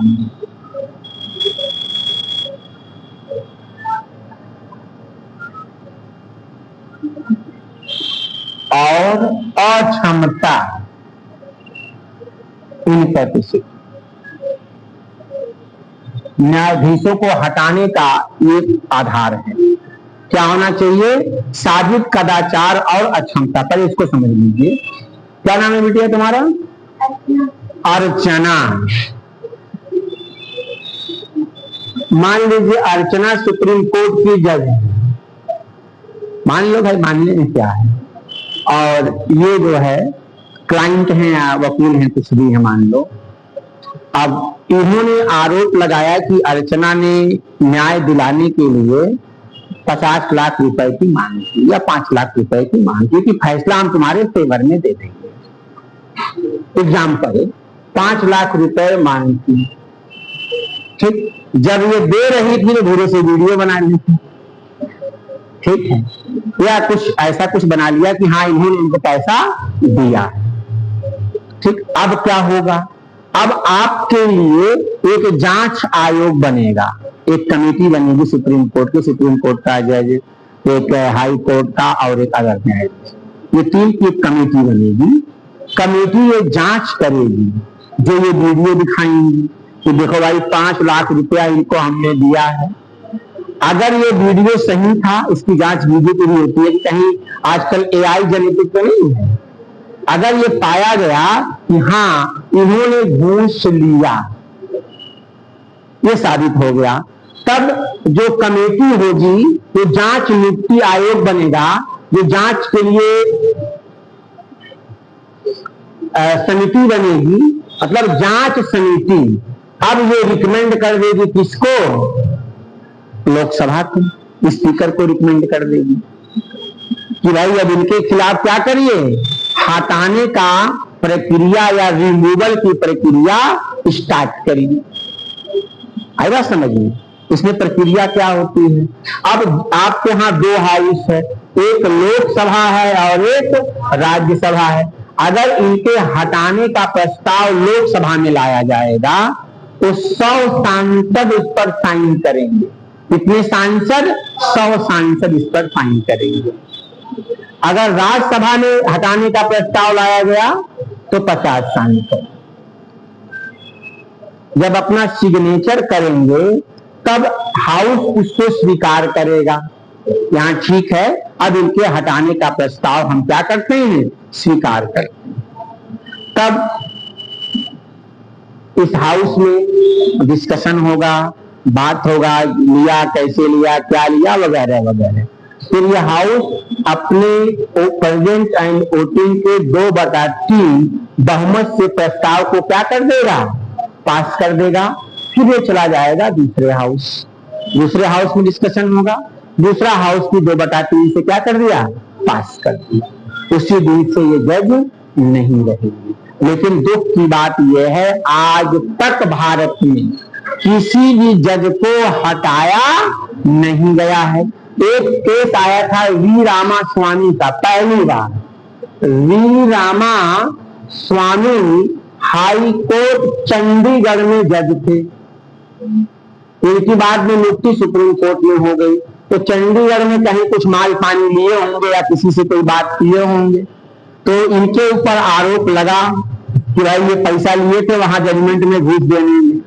और अक्षमता, इनकैपेसिटी। न्यायाधीशों को हटाने का एक आधार है। क्या होना चाहिए? साबित कदाचार और अक्षमता। पर इसको समझ लीजिए, क्या नाम है बेटिया तुम्हारा? अर्चना। मान लीजिए अर्चना सुप्रीम कोर्ट की जज है, मान लो भाई, मानने में क्या है। और ये जो है क्लाइंट हैं या वकील हैं, कुछ भी है मान लो। अब इन्होंने आरोप लगाया कि अर्चना ने न्याय दिलाने के लिए 50 लाख रुपए की मांग की या 5 लाख रुपए की मांग की कि फैसला हम तुम्हारे फेवर में दे देंगे। एग्जाम्पल, 5 लाख रुपए मांग की, ठीक। जब ये दे रही थी तो धीरे से वीडियो बना ली थी, ठीक है, या कुछ ऐसा कुछ बना लिया कि हाँ इन्होंने इनको पैसा दिया, ठीक। अब क्या होगा? अब आपके लिए एक जांच आयोग बनेगा, एक कमेटी बनेगी सुप्रीम कोर्ट की, सुप्रीम कोर्ट का जज, एक हाई कोर्ट का और एक अदर न्यायाधीश, ये 3 की एक कमेटी बनेगी। कमेटी ये जांच करेगी, जो ये वीडियो दिखाएंगी कि देखो भाई 5 लाख रुपया इनको हमने दिया है। अगर ये वीडियो सही था, इसकी जांच वीडियो की भी होती है कि कहीं आजकल AI जेनेटिक तो नहीं है। अगर ये पाया गया कि हाँ इन्होंने घूस लिया, ये साबित हो गया, तब जो कमेटी होगी, जो जांच नियुक्ति आयोग बनेगा, जो जांच के लिए समिति बनेगी, मतलब जांच समिति। अब ये रिकमेंड कर देगी किसको? लोकसभा को, स्पीकर को रिकमेंड कर देगी कि भाई अब इनके खिलाफ क्या करिए, हटाने का प्रक्रिया या रिमूवल की प्रक्रिया स्टार्ट करिए। आई बात समझिए, इसमें प्रक्रिया क्या होती है। अब आपके यहाँ 2 हाउस है, एक लोकसभा है और एक राज्यसभा है। अगर इनके हटाने का प्रस्ताव लोकसभा में लाया जाएगा तो 100 सांसद इस पर साइन करेंगे। कितने सांसद? 100 सांसद इस पर साइन करेंगे। अगर राज्यसभा में हटाने का प्रस्ताव लाया गया तो 50 साइन करें। जब अपना सिग्नेचर करेंगे तब हाउस उसको स्वीकार करेगा, यहाँ ठीक है, अब इनके हटाने का प्रस्ताव हम क्या करते हैं, स्वीकार करते हैं। तब इस हाउस में डिस्कशन होगा, बात होगा, लिया कैसे लिया, क्या लिया, वगैरह वगैरह। फिर यह हाउस अपने प्रेजेंट एंड वोटिंग के 2/3 बहुमत से प्रस्ताव को क्या कर देगा, पास कर देगा। फिर ये चला जाएगा दूसरे हाउस, दूसरे हाउस में डिस्कशन होगा, दूसरा हाउस की 2/3 से क्या कर दिया, पास कर दिया। उसी दिन से ये जज नहीं रहेंगे। लेकिन दुख की बात यह है, आज तक भारत में किसी भी जज को हटाया नहीं गया है। एक केस आया था वी रामा स्वामी का, पहली बार V Rama Swami high court Chandigarh में जज थे। इनकी बाद में नियुक्ति सुप्रीम कोर्ट में हो गई, तो चंडीगढ़ में कहीं कुछ माल पानी लिए होंगे या किसी से कोई बात किए होंगे, तो इनके ऊपर आरोप लगा कि भाई ये पैसा लिए थे वहां जजमेंट में घूस देने में।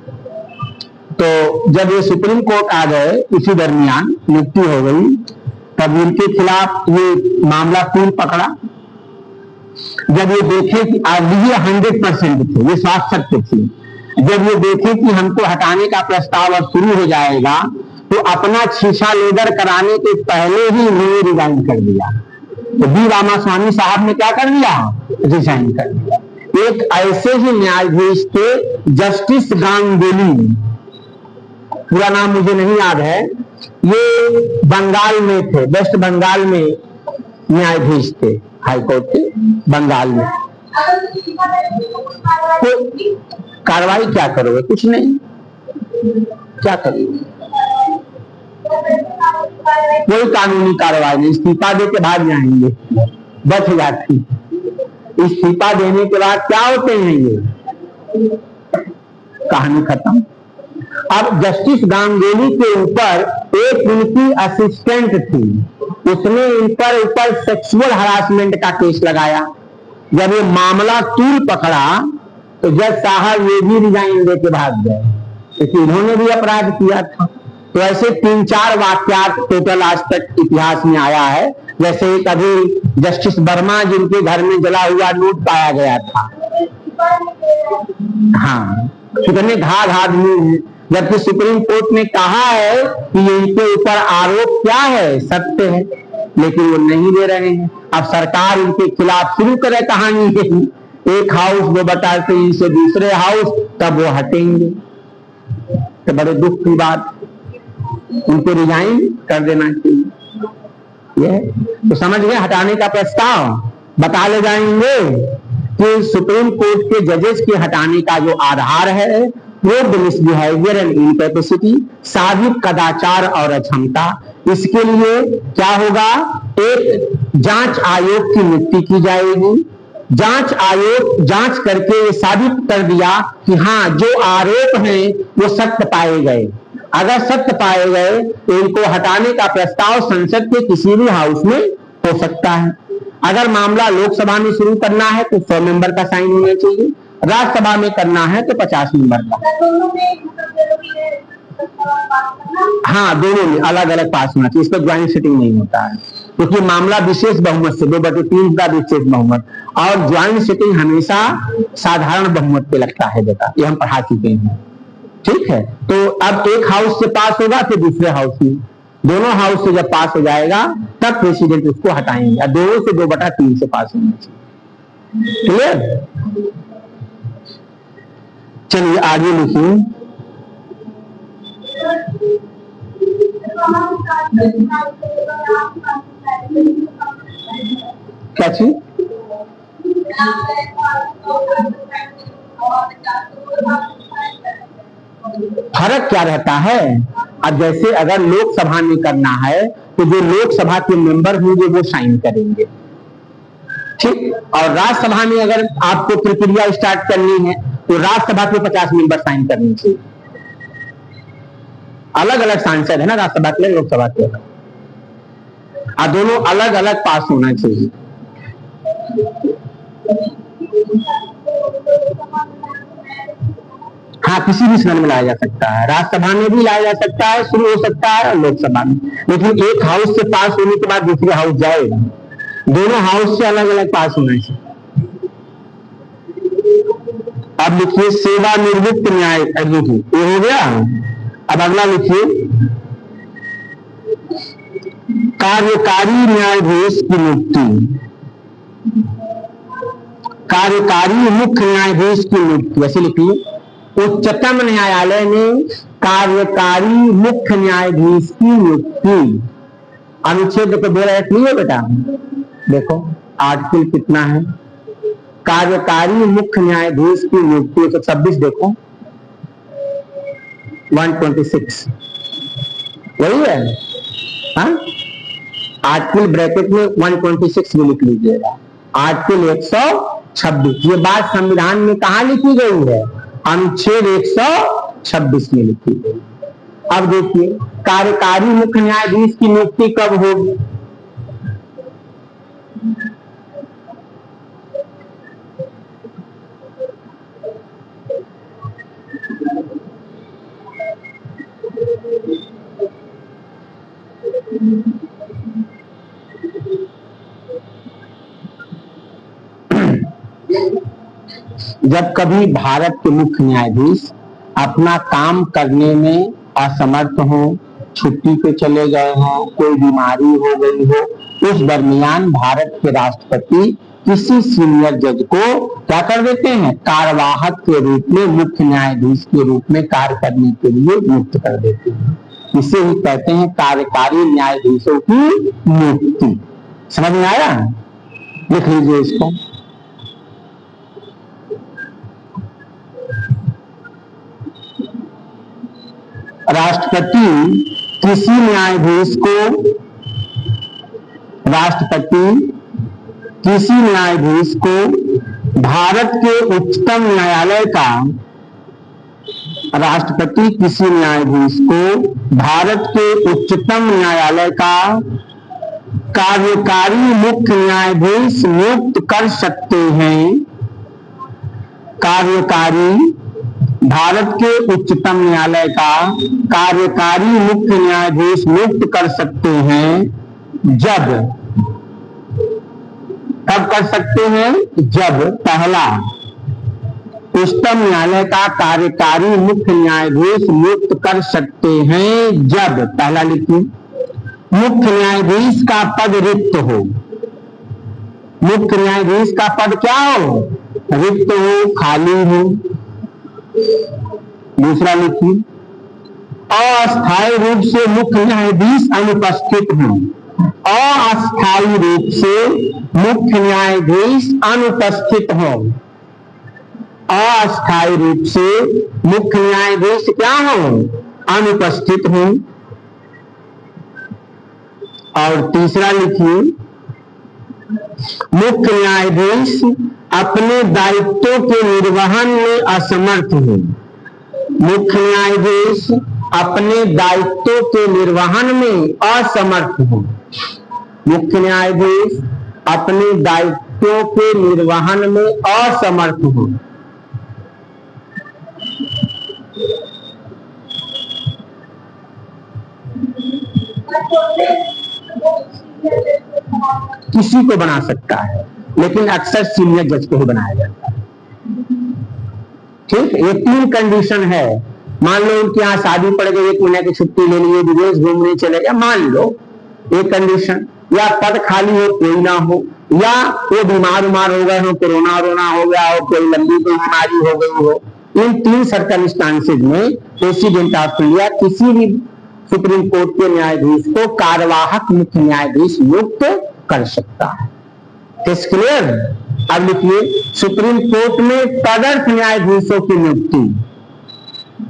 तो जब ये सुप्रीम कोर्ट आ गए, इसी दरमियान नियुक्ति हो गई, तब इनके खिलाफ ये मामला पूर्ण पकड़ा। जब ये देखे कि ये 100% थे, ये स्वास्थ्य थे, जब ये देखे कि हमको हटाने का प्रस्ताव अब शुरू हो जाएगा, तो अपना शीशा लेदर कराने के पहले ही इन्होंने रिजाइन कर दिया। तो वी रामास्वामी साहब ने क्या कर दिया, रिजाइन कर दिया। एक ऐसे ही न्यायाधीश थे जस्टिस गांगुली, पूरा नाम मुझे नहीं याद है, ये बंगाल में थे, वेस्ट बंगाल में न्यायाधीश थे, हाईकोर्ट के बंगाल में। तो कार्रवाई क्या करोगे, कुछ नहीं, क्या करोगे, कोई कानूनी कार्रवाई नहीं, इस्तीफा दे के भाग जाएंगे, बच जाती। इस्तीफा देने के बाद क्या होते हैं, ये कहानी खत्म। अब जस्टिस गांगुली के ऊपर एक उनकी असिस्टेंट थी, उसने इन पर ऊपर सेक्सुअल हरासमेंट का केस लगाया। जब ये मामला तूल पकड़ा तो जज साहब ये भी रिजाइन देके भाग गए, क्योंकि इन्होंने भी अपराध किया था। तो ऐसे 3-4 वाकयात टोटल आज तक इतिहास में आया है। जैसे कभी जस्टिस वर्मा जिनके घर में जला हुआ नोट पाया गया था, हाँ, कितने घाघ आदमी हैं, जबकि सुप्रीम कोर्ट ने कहा है कि इनके ऊपर आरोप क्या है, सत्य है, लेकिन वो नहीं दे रहे हैं। अब सरकार इनके खिलाफ शुरू करे कहानी है, एक हाउस 2/3 से दूसरे हाउस, तब वो हटेंगे। तो बड़े दुख की बात, उनको रिजाइन कर देना चाहिए। ये तो समझ गए, हटाने का प्रस्ताव बता ले जाएंगे कि सुप्रीम कोर्ट के जजेस के हटाने का जो आधार है, प्रूव्ड मिसबिहेवियर एंड इनकैपेसिटी, साबित कदाचार और अक्षमता। इसके लिए क्या होगा, एक जांच आयोग की नियुक्ति की जाएगी। जांच आयोग जांच करके ये साबित कर दिया कि हाँ, जो आरोप हैं वो सत्य पाए गए। अगर सत्य पाए गए तो इनको हटाने का प्रस्ताव संसद के किसी भी हाउस में हो सकता है। अगर मामला लोकसभा में शुरू करना है तो 100 मेंबर का साइन होना चाहिए, राज्यसभा में करना है तो 50 मेंबर का। हाँ, दोनों में अलग अलग पास होना चाहिए, इस पर ज्वाइंट सिटिंग नहीं होता है, क्योंकि मामला विशेष बहुमत से 2/3 का विशेष बहुमत, और ज्वाइंट सिटिंग हमेशा साधारण बहुमत पे लगता है बेटा, ये हम पढ़ा चुके हैं। ठीक है, तो अब एक हाउस से पास होगा फिर दूसरे हाउस में, दोनों हाउस से जब पास हो जाएगा तब प्रेसिडेंट उसको हटाएंगे। दोनों से 2/3 से पास होना चाहिए। क्लियर? चलिए आगे लिखिए। क्या चीज? फर्क क्या रहता है? अब जैसे अगर लोकसभा में करना है तो जो लोकसभा के मेंबर होंगे वो साइन करेंगे, ठीक, और राज्यसभा में अगर आपको प्रक्रिया स्टार्ट करनी है तो राज्यसभा के 50 मेंबर साइन करने चाहिए। अलग अलग सांसद है ना, राज्यसभा के लोकसभा के, और दोनों अलग अलग पास होना चाहिए। हाँ, किसी भी सदन में लाया जा सकता है, राज्यसभा में भी लाया जा सकता है, शुरू हो सकता है और लोकसभा में, लेकिन एक हाउस से पास होने के बाद दूसरे हाउस जाएगा, दोनों हाउस से अलग अलग पास होना चाहिए। अब लिखिए सेवानिवृत्त न्याय, लिखिए ये हो गया। अब अगला लिखिए कार्यकारी न्यायाधीश की नियुक्ति, कार्यकारी मुख्य न्यायाधीश की नियुक्ति, ऐसे लिखिए उच्चतम न्यायालय ने कार्यकारी मुख्य न्यायाधीश की नियुक्ति, अनुच्छेद को दे रहे क्लियर बेटा, देखो आर्टिकल कितना है, कार्यकारी मुख्य न्यायाधीश की नियुक्ति 126, देखो 126 वही है, हाँ आर्टिकल ब्रैकेट में 126 भी लिख लीजिएगा, आर्टिकल 126। ये बात संविधान में कहा लिखी गई है, अनुच्छेद 126 में लिखी गई। अब देखिए कार्यकारी मुख्य न्यायाधीश की नियुक्ति कब होगी, जब कभी भारत के मुख्य न्यायाधीश अपना काम करने में असमर्थ हो, छुट्टी पे चले गए हों, कोई बीमारी हो गई हो, उस दरमियान भारत के राष्ट्रपति किसी सीनियर जज को क्या कर देते हैं, कार्यवाहक के रूप में मुख्य न्यायाधीश के रूप में कार्य करने के लिए नियुक्त कर देते हैं। इसे ही कहते हैं कार्यकारी न्यायाधीशों की नियुक्ति। समझ में आया, लिख लीजिए इसको। राष्ट्रपति किसी न्यायाधीश को, राष्ट्रपति किसी न्यायाधीश को भारत के उच्चतम न्यायालय का, राष्ट्रपति किसी न्यायाधीश को भारत के उच्चतम न्यायालय का कार्यकारी मुख्य न्यायाधीश नियुक्त कर सकते हैं, कार्यकारी भारत के उच्चतम न्यायालय का कार्यकारी मुख्य न्यायाधीश नियुक्त कर सकते हैं जब, कब कर सकते हैं, जब पहला उच्चतम न्यायालय का कार्यकारी मुख्य न्यायाधीश नियुक्त कर सकते हैं जब, पहला लिखिए मुख्य न्यायाधीश का पद रिक्त हो, मुख्य न्यायाधीश का पद क्या हो, रिक्त हो, खाली हो। दूसरा लिखिए अस्थायी रूप से मुख्य न्यायाधीश अनुपस्थित हो, अस्थायी रूप से मुख्य न्यायाधीश अनुपस्थित हो, अस्थायी रूप से मुख्य न्यायाधीश क्या हो, अनुपस्थित हो। और तीसरा लिखिए मुख्य न्यायाधीश अपने दायित्वों के निर्वहन में असमर्थ हो, मुख्य न्यायाधीश अपने दायित्वों के निर्वहन में असमर्थ हो, मुख्य न्यायाधीश अपने दायित्वों के निर्वहन में असमर्थ हो। किसी को बना सकता है, लेकिन अक्सर सीनियर जज को ही बनाया जाता है। ठीक, ये 3 कंडीशन है। मान लो उनके यहाँ शादी पड़ गई, 1 महीने की छुट्टी ले लिए, विदेश घूमने चले गए, मान लो एक कंडीशन, या पद खाली हो कोई ना हो, या वो बीमार हो गए हो, कोरोना हो गया हो, कोई लंबी कोई बीमारी हो गई हो। इन 3 सर्कमस्टांसेज में प्रेसिडेंट ऑफ इंडिया किसी भी सुप्रीम कोर्ट के न्यायाधीश को कार्यवाहक मुख्य न्यायाधीश नियुक्त कर सकता है। क्लियर? अब लिखिए सुप्रीम कोर्ट में तदर्थ न्यायाधीशों की नियुक्ति,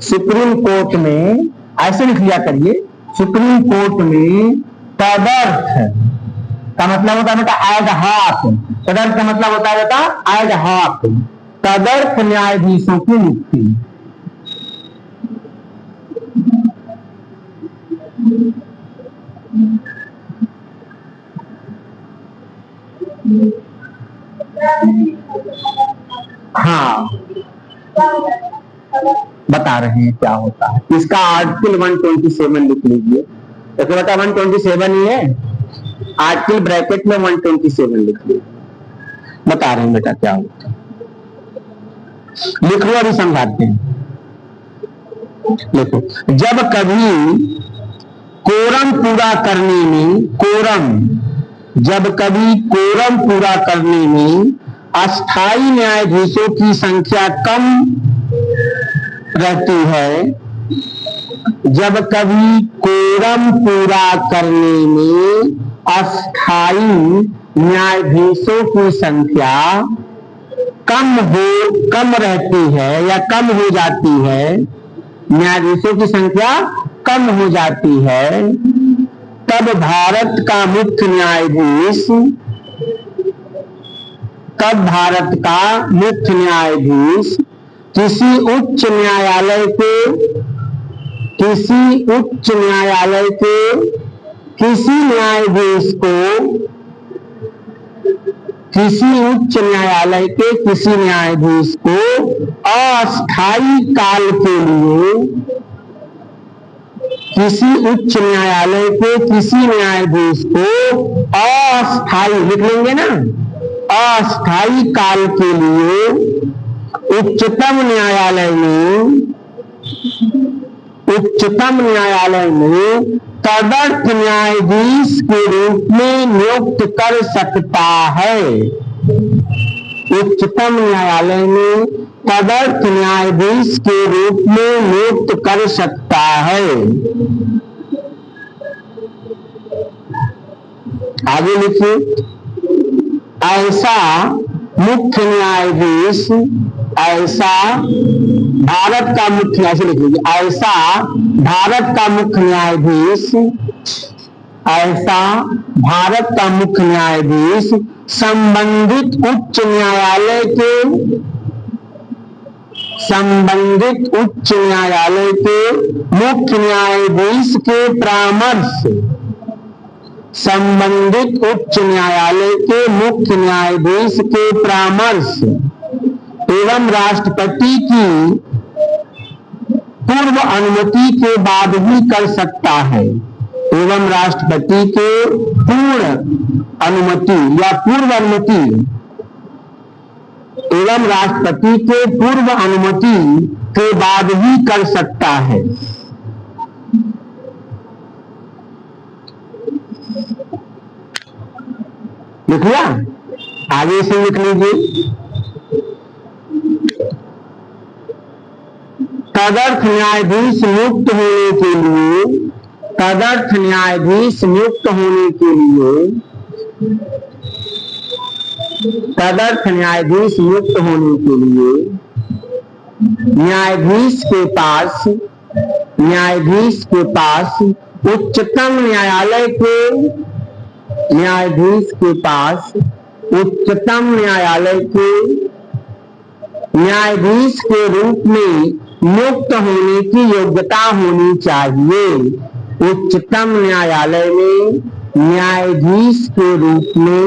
सुप्रीम कोर्ट में ऐसे लिख लिया करिए, सुप्रीम कोर्ट में तदर्थ का मतलब होता है बेटा एड हॉक, तदर्थ का मतलब होता है बेटा एड हॉक, तदर्थ न्यायाधीशों की नियुक्ति। हाँ, बता रहे हैं क्या होता है। इसका आर्टिकल 127 लिख लीजिए। देखो बेटा 127 ही है, आर्टिकल ब्रैकेट में 127 लिख लीजिए। बता रहे हैं बेटा क्या होता है, लिख लो, अभी समझाते हैं। देखो, जब कभी कोरम पूरा करने में जब कभी कोरम पूरा करने में अस्थायी न्यायाधीशों की संख्या कम रहती है, जब कभी कोरम पूरा करने में अस्थायी न्यायाधीशों की संख्या कम रहती है या कम हो जाती है, न्यायाधीशों की संख्या कम हो जाती है, तब भारत का मुख्य न्यायाधीश किसी उच्च न्यायालय के किसी न्यायाधीश को अस्थायी काल के लिए अस्थायी लिख लेंगे ना, अस्थायी काल के लिए उच्चतम न्यायालय में तदर्थ न्यायाधीश के रूप में नियुक्त कर सकता है। उच्चतम न्यायालय में तदर्थ न्यायाधीश के रूप में नियुक्त कर सकता है। आगे लिखिए, ऐसा मुख्य न्यायाधीश, ऐसा भारत का मुख्य, ऐसे लिख लीजिए, ऐसा भारत का मुख्य न्यायाधीश संबंधित उच्च न्यायालय के मुख्य न्यायाधीश के परामर्श, संबंधित उच्च न्यायालय के मुख्य न्यायाधीश के परामर्श एवं राष्ट्रपति की पूर्व अनुमति के बाद ही कर सकता है। एवं राष्ट्रपति के पूर्ण अनुमति या पूर्व अनुमति, एवं राष्ट्रपति के पूर्व अनुमति के बाद ही कर सकता है। लिख लिया? आगे से लिख लीजिए, तदर्थ न्यायाधीश नियुक्त होने के लिए न्यायाधीश के पास उच्चतम न्यायालय के न्यायाधीश के रूप में नियुक्त होने की योग्यता होनी चाहिए। उच्चतम न्यायालय में न्यायाधीश के रूप में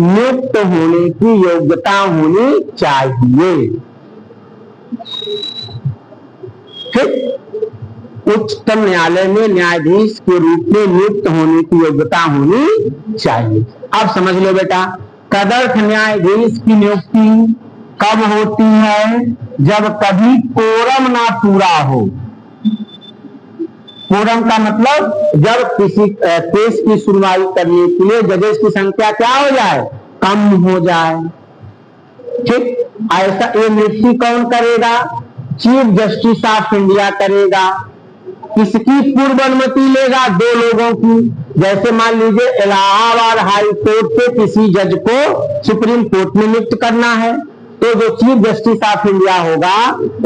नियुक्त होने की योग्यता होनी चाहिए। ठीक, उच्चतम न्यायालय में न्यायाधीश के रूप में नियुक्त होने की योग्यता होनी चाहिए। अब समझ लो बेटा, तदर्थ न्यायाधीश की नियुक्ति कब होती है? जब कभी कोरम ना पूरा हो। कोरम का मतलब जब किसी केस की सुनवाई करने के लिए जजेस की संख्या क्या हो जाए? कम हो जाए। ठीक, ऐसा ये नियुक्ति कौन करेगा? चीफ जस्टिस ऑफ इंडिया करेगा। किसकी पूर्व अनुमति लेगा? दो लोगों की। जैसे मान लीजिए इलाहाबाद हाई कोर्ट के किसी जज को सुप्रीम कोर्ट में नियुक्त करना है, तो जो चीफ जस्टिस ऑफ इंडिया होगा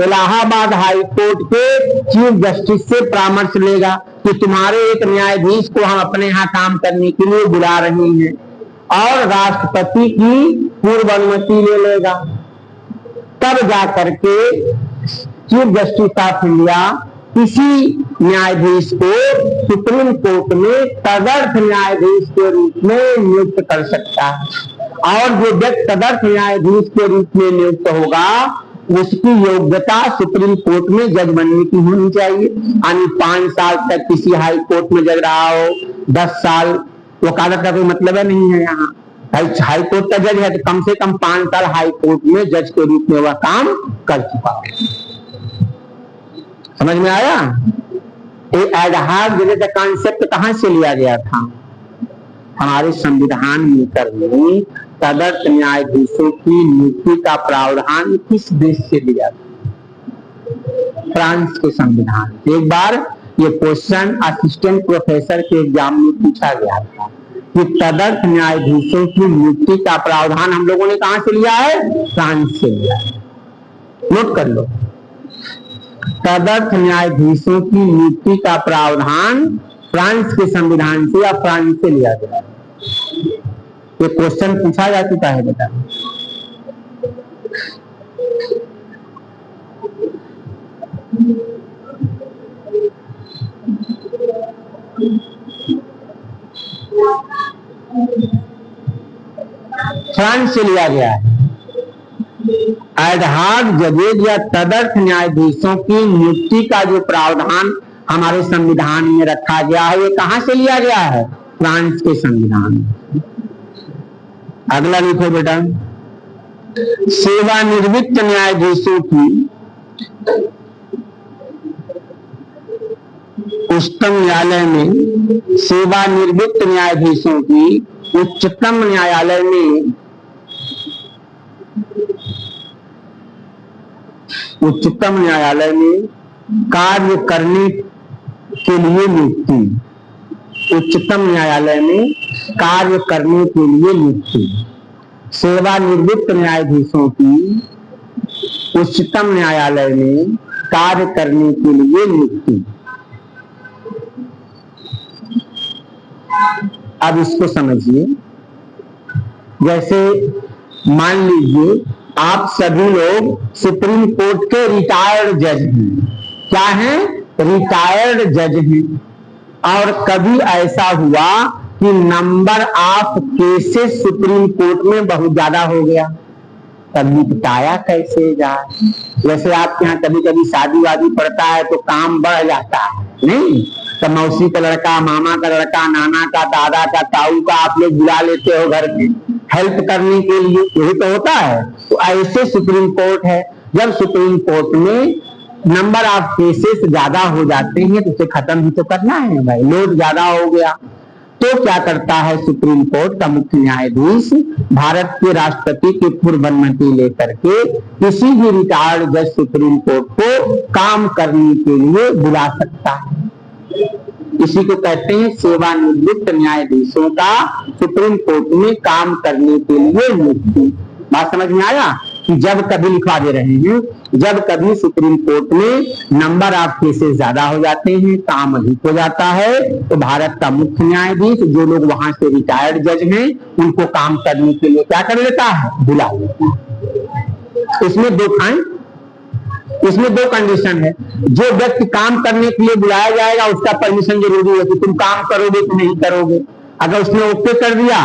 इलाहाबाद हाई कोर्ट के चीफ जस्टिस से परामर्श लेगा कि तुम्हारे एक न्यायाधीश को हम अपने यहाँ काम करने के लिए बुला रहे हैं, और राष्ट्रपति की पूर्व अनुमति ले लेगा। तब जाकर के चीफ जस्टिस ऑफ इंडिया किसी न्यायाधीश को सुप्रीम कोर्ट में तदर्थ न्यायाधीश के रूप में नियुक्त कर सकता है। और जो व्यक्ति तदर्थ न्यायाधीश के रूप में नियुक्त होगा उसकी योग्यता सुप्रीम कोर्ट में जज बनने की होनी चाहिए। यानी 5 साल तक किसी हाई कोर्ट में जज रहा हो, 10 साल, वकालत का कोई मतलब नहीं है। यहाँ हाई कोर्ट का जज है तो कम से कम 5 साल हाई कोर्ट में जज के रूप में वह काम कर चुका है। समझ में आया? ये एड हॉक जज का कॉन्सेप्ट कहां से लिया गया था? हमारे संविधान में करने तदर्थ न्यायाधीशों की नियुक्ति का प्रावधान किस देश से लिया था? फ्रांस के संविधान से। एक बार ये क्वेश्चन असिस्टेंट प्रोफेसर के एग्जाम में पूछा गया था कि तदर्थ न्यायाधीशों की नियुक्ति का प्रावधान हम लोगों ने कहां से लिया है? फ्रांस से लिया है। नोट कर लो, तदर्थ न्यायाधीशों की नियुक्ति का प्रावधान फ्रांस के संविधान से या फ्रांस से लिया गया है। ये क्वेश्चन पूछा जा चुका है बेटा। फ्रांस से लिया गया है। एड हॉक जजेज या तदर्थ न्यायाधीशों की नियुक्ति का जो प्रावधान हमारे संविधान में रखा गया है, ये कहां से लिया गया है? फ्रांस के संविधान। अगला लिखो बेटा, सेवानिवृत्त न्यायाधीशों की उच्चतम न्यायालय में, सेवानिवृत्त न्यायाधीशों की उच्चतम न्यायालय में, उच्चतम न्यायालय में कार्य करने के लिए नियुक्ति, उच्चतम न्यायालय में कार्य करने के लिए नियुक्ति। सेवानिवृत्त न्यायाधीशों की उच्चतम न्यायालय में कार्य करने के लिए नियुक्ति। अब इसको समझिए। जैसे मान लीजिए आप सभी लोग सुप्रीम कोर्ट के रिटायर्ड जज हैं। क्या हैं? रिटायर्ड जज हैं। और कभी ऐसा हुआ कि number of cases supreme court में बहुत ज्यादा हो गया, तब निपटाया कैसे जाए? जैसे आपके यहाँ कभी कभी शादी वादी पड़ता है तो काम बढ़ जाता है, नहीं तो मौसी का लड़का, मामा का लड़का, नाना का, दादा का, ताऊ का आप लोग बुला लेते हो घर में हेल्प करने के लिए, यही तो होता है। तो ऐसे सुप्रीम कोर्ट है। जब सुप्रीम कोर्ट में नंबर ऑफ केसेस ज्यादा हो जाते हैं तो उसे खत्म भी तो करना है भाई, लोड ज्यादा हो गया तो क्या करता है सुप्रीम कोर्ट का मुख्य न्यायाधीश भारत के राष्ट्रपति की पूर्व अनुमति लेकर के किसी भी रिटायर्ड जज सुप्रीम कोर्ट को काम करने के लिए बुला सकता है। इसी को कहते हैं सेवानिवृत्त न्यायाधीशों का सुप्रीम कोर्ट में काम करने के लिए नियुक्ति। बात समझ में आया? कि जब कभी लिखवा दे रहे हैं, जब कभी सुप्रीम कोर्ट में नंबर ऑफ केसेस ज्यादा हो जाते हैं, काम अधिक हो जाता है, तो भारत का मुख्य न्यायाधीश जो लोग वहां से रिटायर्ड जज हैं उनको काम करने के लिए क्या कर लेता है? बुला लेता है। इसमें दो कंडीशन है। जो व्यक्ति काम करने के लिए बुलाया जाएगा उसका परमिशन जरूरी है कि तुम काम करोगे कि नहीं करोगे। अगर उसने ओके कर दिया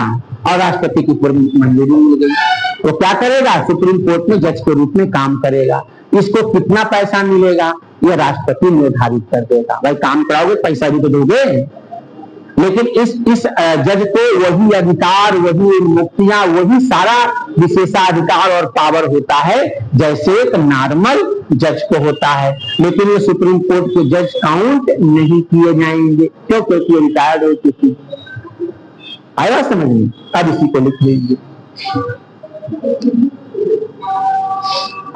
और राष्ट्रपति की पूर्व मंजूरी मिल गई तो क्या करेगा? सुप्रीम कोर्ट में जज के रूप में काम करेगा। इसको कितना पैसा मिलेगा ये राष्ट्रपति निर्धारित कर देगा। भाई काम कराओगे पैसा भी तो दोगे, लेकिन इस जज को वही अधिकार, वही मुक्तियां, वही सारा विशेषाधिकार और पावर होता है जैसे एक नॉर्मल जज को होता है। लेकिन ये सुप्रीम कोर्ट के जज काउंट नहीं किए जाएंगे। क्यों? क्योंकि रिटायर्ड हो चुकी। आया समझ में? अब इसी को लिख लीजिए।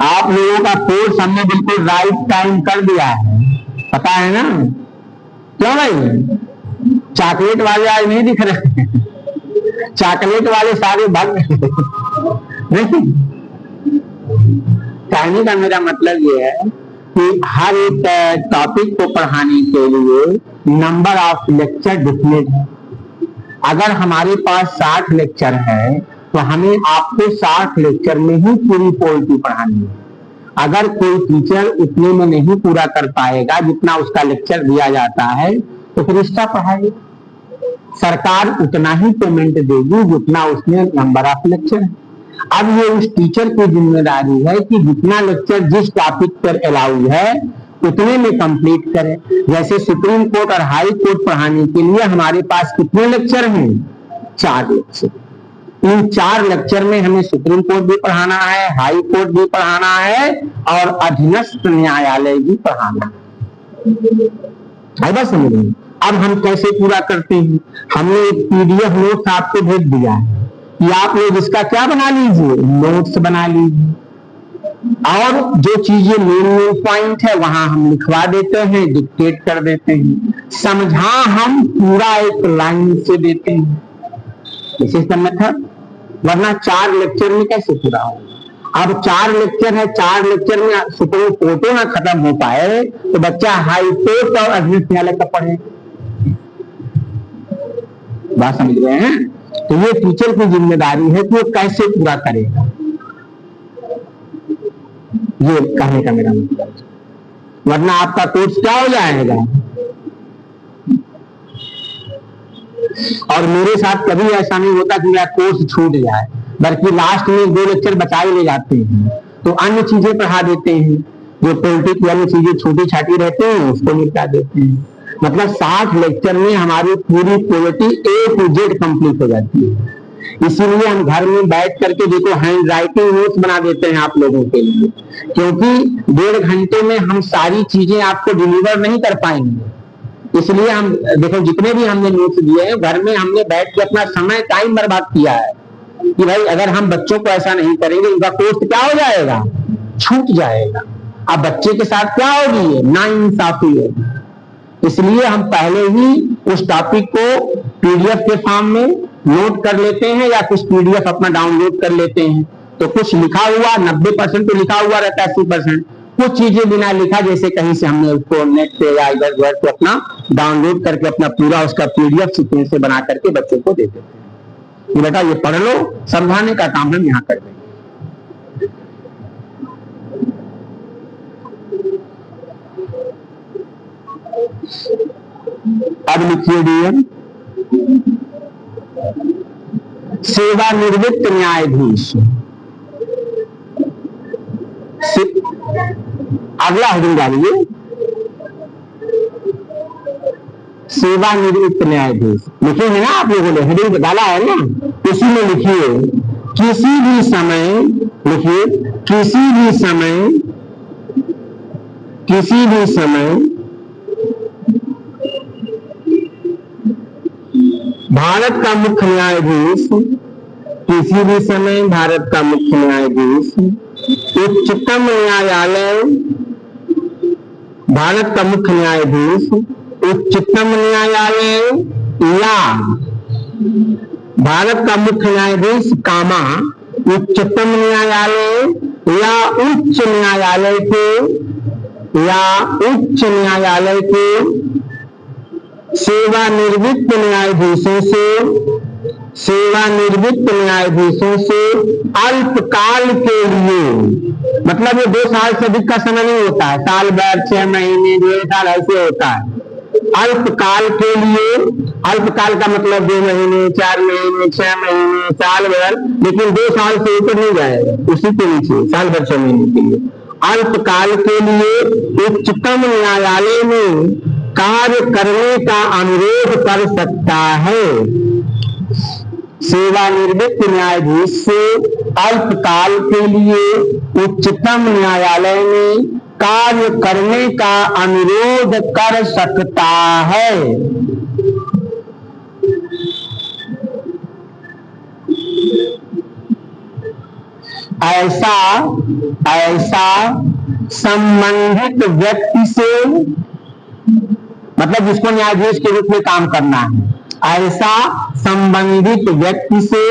आप लोगों का कोर्स हमने बिल्कुल राइट टाइम कर दिया है, पता है ना? क्यों भाई? चॉकलेट वाले आज नहीं दिख रहे, चॉकलेट वाले सारे भाग नहीं। कहने का मेरा मतलब ये है कि हर एक टॉपिक को पढ़ाने के लिए नंबर ऑफ लेक्चर डिफिनेट है। अगर हमारे पास 60 लेक्चर है तो हमें आपको 60 लेक्चर में ही पूरी पोलिटी पढ़ानी है। अगर कोई टीचर उतने में नहीं पूरा कर पाएगा जितना उसका लेक्चर दिया जाता है तो फिर एक्स्ट्रा पढ़ाई सरकार उतना ही पेमेंट देगी जितना उसने नंबर ऑफ लेक्चर है। अब ये उस टीचर की जिम्मेदारी है कि जितना लेक्चर जिस टॉपिक पर अलाउड है उतने में कंप्लीट करें। जैसे सुप्रीम कोर्ट और हाई कोर्ट पढ़ाने के लिए हमारे पास कितने लेक्चर हैं? 4 लेक्चर। इन 4 लेक्चर में हमें सुप्रीम कोर्ट भी पढ़ाना है, हाई कोर्ट भी पढ़ाना है और अधीनस्थ न्यायालय भी पढ़ाना है। बस समझ रहे हैं। अब हम कैसे पूरा करते हैं? हमने एक पीडीएफ नोट्स आपको भेज दिया है कि आप लोग इसका क्या बना लीजिए, नोट्स बना लीजिए और जो चीजें मेन पॉइंट है वहां हम लिखवा देते हैं, डिक्टेट कर देते हैं, समझा हम पूरा एक लाइन से देते हैं। This is the method. वरना 4 लेक्चर में कैसे पूरा होगा? अब 4 लेक्चर है, 4 लेक्चर में सुप्रीम कोर्टो ना खत्म हो पाए तो बच्चा हाई कोर्ट और अधीनस्थ न्यायालय का पढ़े। बात समझ रहे हैं? तो ये टीचर की जिम्मेदारी है कि वो कैसे पूरा करेगा, ये कहने का मेरा मतलब। वरना आपका कोर्स क्या हो जाएगा। और मेरे साथ कभी ऐसा नहीं होता कि मेरा कोर्स छूट जाए, बल्कि लास्ट में 2 लेक्चर बचा ले जाते हैं तो अन्य चीजें पढ़ा देते हैं, जो पॉलिटिक्स वाली चीजें छोटी छाटी रहती हैं उसको निपटा देते हैं। मतलब 60 लेक्चर में हमारी पूरी polity A to Z complete हो जाती है। इसीलिए हम घर में बैठ करके देखो हैंड राइटिंग नोट्स बना देते हैं आप लोगों के लिए, क्योंकि 1.5 घंटे में हम सारी चीजें आपको डिलीवर नहीं कर पाएंगे। इसलिए हम देखो जितने भी हमने नोट्स दिए हैं घर में हमने बैठ के अपना समय टाइम बर्बाद किया है कि भाई अगर हम बच्चों को ऐसा नहीं करेंगे इनका कोर्स क्या हो जाएगा, छूट जाएगा। अब बच्चे के साथ क्या होगी, नाइंसाफी होगी। इसलिए हम पहले ही उस टॉपिक को पीडीएफ के फॉर्म में नोट कर लेते हैं या कुछ पीडीएफ अपना डाउनलोड कर लेते हैं। तो कुछ लिखा हुआ 90% तो लिखा हुआ रहता है, 80% कुछ चीजें बिना लिखा जैसे कहीं से हमने उसको नेट पे या इधर उधर से अपना डाउनलोड करके अपना पूरा उसका पीडीएफ सीक्वेंस से बना करके बच्चों को दे देते हैं कि बेटा ये पढ़ लो। समझाने का काम हम यहाँ कर देंगे। अब लिखिए डीएम, सेवानिवृत्त न्यायाधीश। अगला हेडिंग डालिए, सेवानिवृत्त न्यायाधीश। लिखेंगे ना आप लोगों ने, हेडिंग डाला है ना, उसी में लिखिए किसी भी समय, लिखिए किसी भी समय भारत का मुख्य न्यायाधीश, किसी भी समय भारत का मुख्य न्यायाधीश उच्चतम न्यायालय, भारत का मुख्य न्यायाधीश उच्चतम न्यायालय या भारत का मुख्य न्यायाधीश कामा उच्चतम न्यायालय या उच्च न्यायालय को सेवानिवृत्त न्यायाधीशों से अल्पकाल के लिए, मतलब ये 2 साल से अधिक का समय नहीं होता है, साल भर 6 महीने 1 साल ऐसे होता है। अल्पकाल के लिए, अल्पकाल का मतलब 2 महीने 4 महीने 6 महीने साल भर, लेकिन 2 साल से ऊपर नहीं जाएगा, उसी के नीचे साल भर 6 महीने के लिए अल्पकाल के लिए उच्चतम न्यायालय में कार्य करने का अनुरोध कर सकता है। सेवानिवृत्त न्यायाधीश से अल्पकाल के लिए उच्चतम न्यायालय में कार्य करने का अनुरोध कर सकता है। ऐसा संबंधित व्यक्ति से, मतलब जिसको न्यायाधीश के रूप में काम करना है, ऐसा संबंधित व्यक्ति से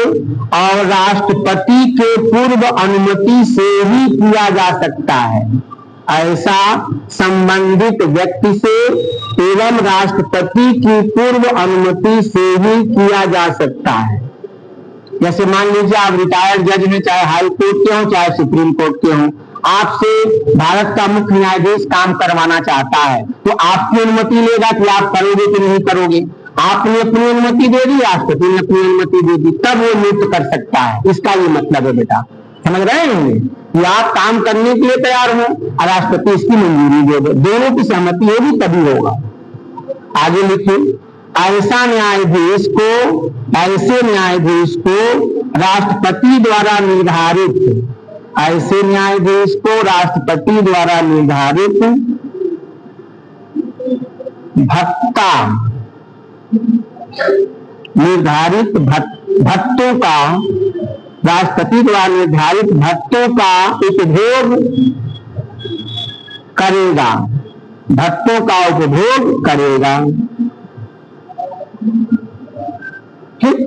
और राष्ट्रपति के पूर्व अनुमति से ही किया जा सकता है। ऐसा संबंधित व्यक्ति से एवं राष्ट्रपति की पूर्व अनुमति से ही किया जा सकता है। जैसे मान लीजिए आप रिटायर्ड जज हैं, चाहे हाई कोर्ट के हों चाहे सुप्रीम कोर्ट के हों, आपसे भारत का मुख्य न्यायाधीश काम करवाना चाहता है, तो आपकी अनुमति लेगा कि आप करोगे कि नहीं करोगे। आपने अपनी अनुमति दे दी, राष्ट्रपति ने अपनी अनुमति दे दी, तब वो नियुक्त कर सकता है। इसका ये मतलब है बेटा, समझ रहे हैं कि आप काम करने के लिए तैयार हो और राष्ट्रपति इसकी मंजूरी दे दे, दोनों की सहमति होगी तभी होगा। आगे लिखिए, ऐसे न्यायाधीश को राष्ट्रपति द्वारा निर्धारित, ऐसे न्यायाधीश को राष्ट्रपति द्वारा निर्धारित भत्तों का, राष्ट्रपति द्वारा निर्धारित भत्तों का उपभोग करेगा, भत्तों का उपभोग करेगा। ठीक,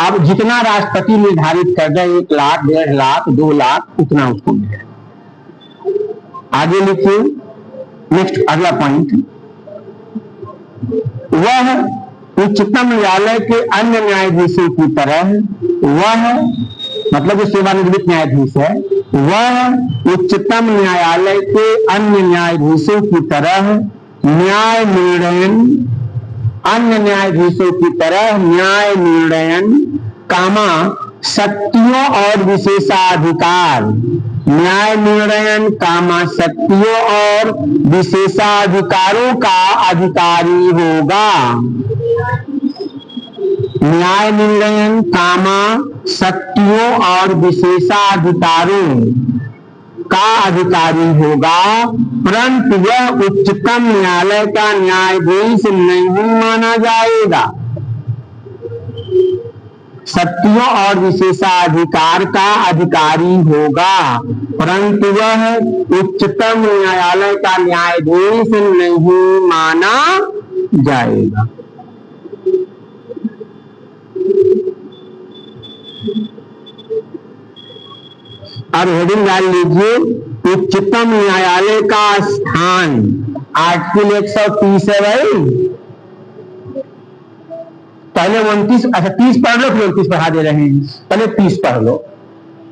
अब जितना राष्ट्रपति निर्धारित कर दे, 1 लाख, 1.5 लाख, 2 लाख, उतना उसको मिलेगा। आगे लिखिए, नेक्स्ट अगला पॉइंट, वह उच्चतम न्यायालय के अन्य न्यायाधीशों की तरह, वह मतलब जो सेवानिवृत्त न्यायाधीश है, वह उच्चतम न्यायालय के अन्य न्यायाधीशों की तरह न्याय निर्णयन, अन्य न्यायाधीशों की तरह न्याय निर्णयन, शक्तियों और विशेषाधिकार, न्याय निर्णयन, शक्तियों और विशेषाधिकारों का अधिकारी होगा। न्याय निर्णयन, शक्तियों और विशेषाधिकारों का अधिकारी होगा, परंतु वह उच्चतम न्यायालय का न्यायाधीश नहीं माना जाएगा। शक्तियों और विशेषाधिकार का अधिकारी होगा, परंतु वह उच्चतम न्यायालय का न्यायाधीश नहीं माना जाएगा। अब हेडिंग डाल लीजिए, उच्चतम न्यायालय का स्थान। आर्टिकल 130 है भाई, पहले 29, अच्छा 30 पढ़ लो, फिर 29 पढ़ा दे रहे हैं, पहले 30 पढ़ लो।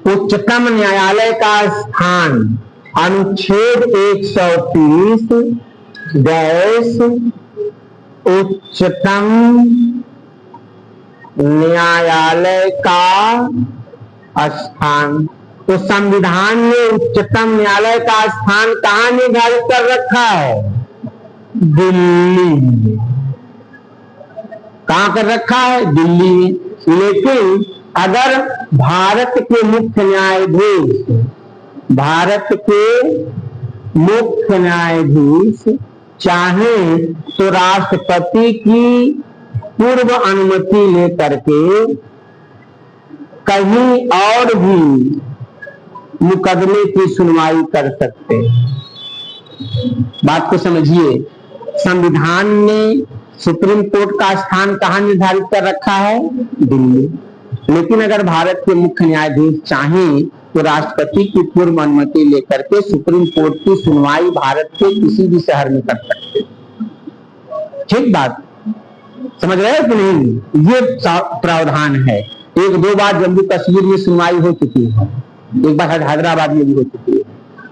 उच्चतम न्यायालय का स्थान, अनुच्छेद 130 डैश उच्चतम न्यायालय का स्थान। तो संविधान ने उच्चतम न्यायालय का स्थान कहां निर्धारित कर रखा है? दिल्ली में। कहां कर रखा है? दिल्ली में। लेकिन अगर भारत के मुख्य न्यायाधीश, भारत के मुख्य न्यायाधीश चाहे तो राष्ट्रपति की पूर्व अनुमति लेकर के कहीं और भी मुकदमे की सुनवाई कर सकते हैं। बात को समझिए, संविधान ने सुप्रीम कोर्ट का स्थान कहां निर्धारित कर रखा है? दिल्ली। लेकिन अगर भारत के मुख्य न्यायाधीश चाहें तो राष्ट्रपति की पूर्व अनुमति लेकर के सुप्रीम कोर्ट की सुनवाई भारत के किसी भी शहर में कर सकते हैं। ठीक बात समझ रहे हो कि नहीं? ये प्रावधान है। 1-2 बार जम्मू कश्मीर में सुनवाई हो चुकी है, एक बार हैदराबाद में भी हो चुकी है।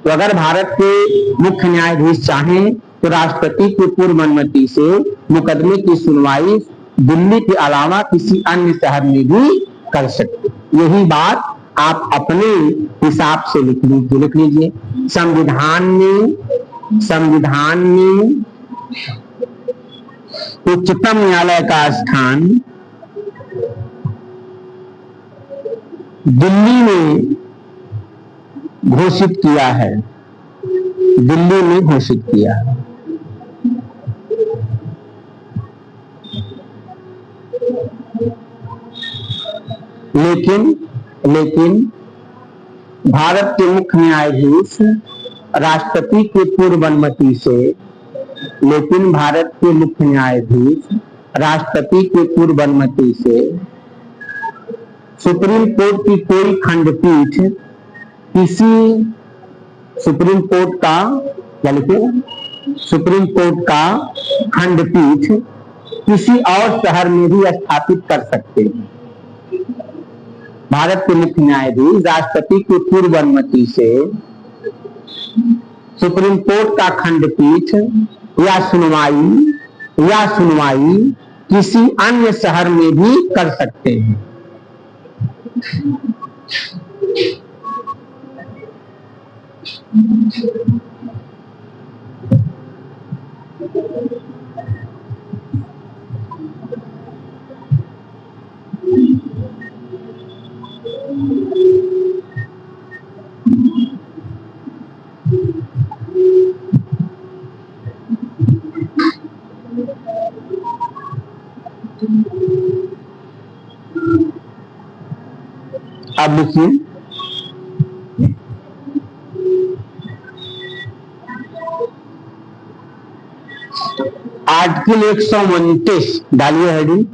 तो अगर भारत के मुख्य न्यायाधीश चाहें तो राष्ट्रपति की पूर्व अनुमति से मुकदमे की सुनवाई दिल्ली के अलावा किसी अन्य शहर में भी कर सकते। यही बात आप अपने हिसाब से लिख लीजिए। संविधान में उच्चतम न्यायालय का स्थान दिल्ली में घोषित किया है, दिल्ली में घोषित किया है। लेकिन भारत के मुख्य न्यायाधीश राष्ट्रपति की पूर्व अनुमति से, लेकिन भारत के मुख्य न्यायाधीश राष्ट्रपति की पूर्व अनुमति से सुप्रीम कोर्ट की कोई खंडपीठ किसी सुप्रीम कोर्ट का, क्या लिखे, सुप्रीम कोर्ट का खंडपीठ किसी और शहर में भी स्थापित कर सकते हैं। भारत के मुख्य न्यायाधीश राष्ट्रपति की पूर्व अनुमति से सुप्रीम कोर्ट का खंडपीठ या सुनवाई किसी अन्य शहर में भी कर सकते हैं। अब लिखिए, आर्टिकल 129 डालिए हेडिंग।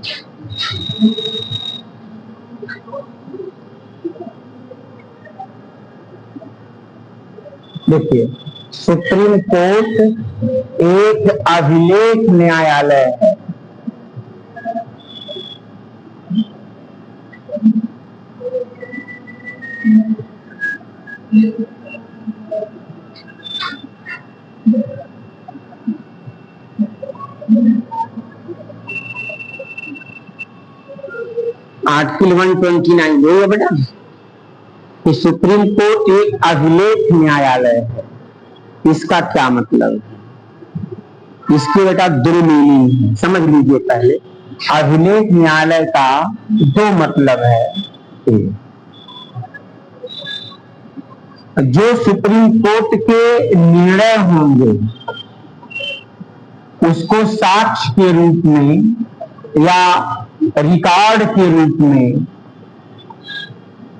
देखिए, सुप्रीम कोर्ट एक अभिलेख न्यायालय है। आर्टिकल 129 बोलिए बेटा कि सुप्रीम कोर्ट एक अभिलेख न्यायालय है। इसका क्या मतलब है? इसके बेटा दो मीनिंग है, समझ लीजिए। पहले अभिलेख न्यायालय का दो मतलब है। जो सुप्रीम कोर्ट के निर्णय होंगे उसको साक्ष्य के रूप में या रिकॉर्ड के रूप में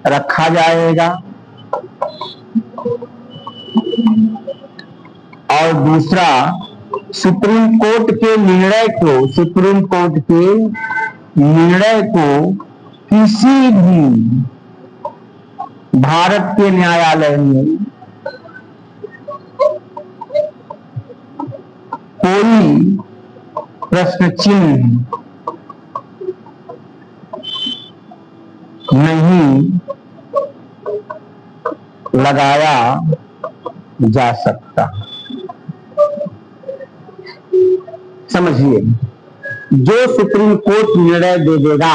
रखा जाएगा, और दूसरा सुप्रीम कोर्ट के निर्णय को किसी भी भारत के न्यायालय में कोई प्रश्न चिन्ह नहीं लगाया जा सकता। समझिए, जो सुप्रीम कोर्ट निर्णय दे देगा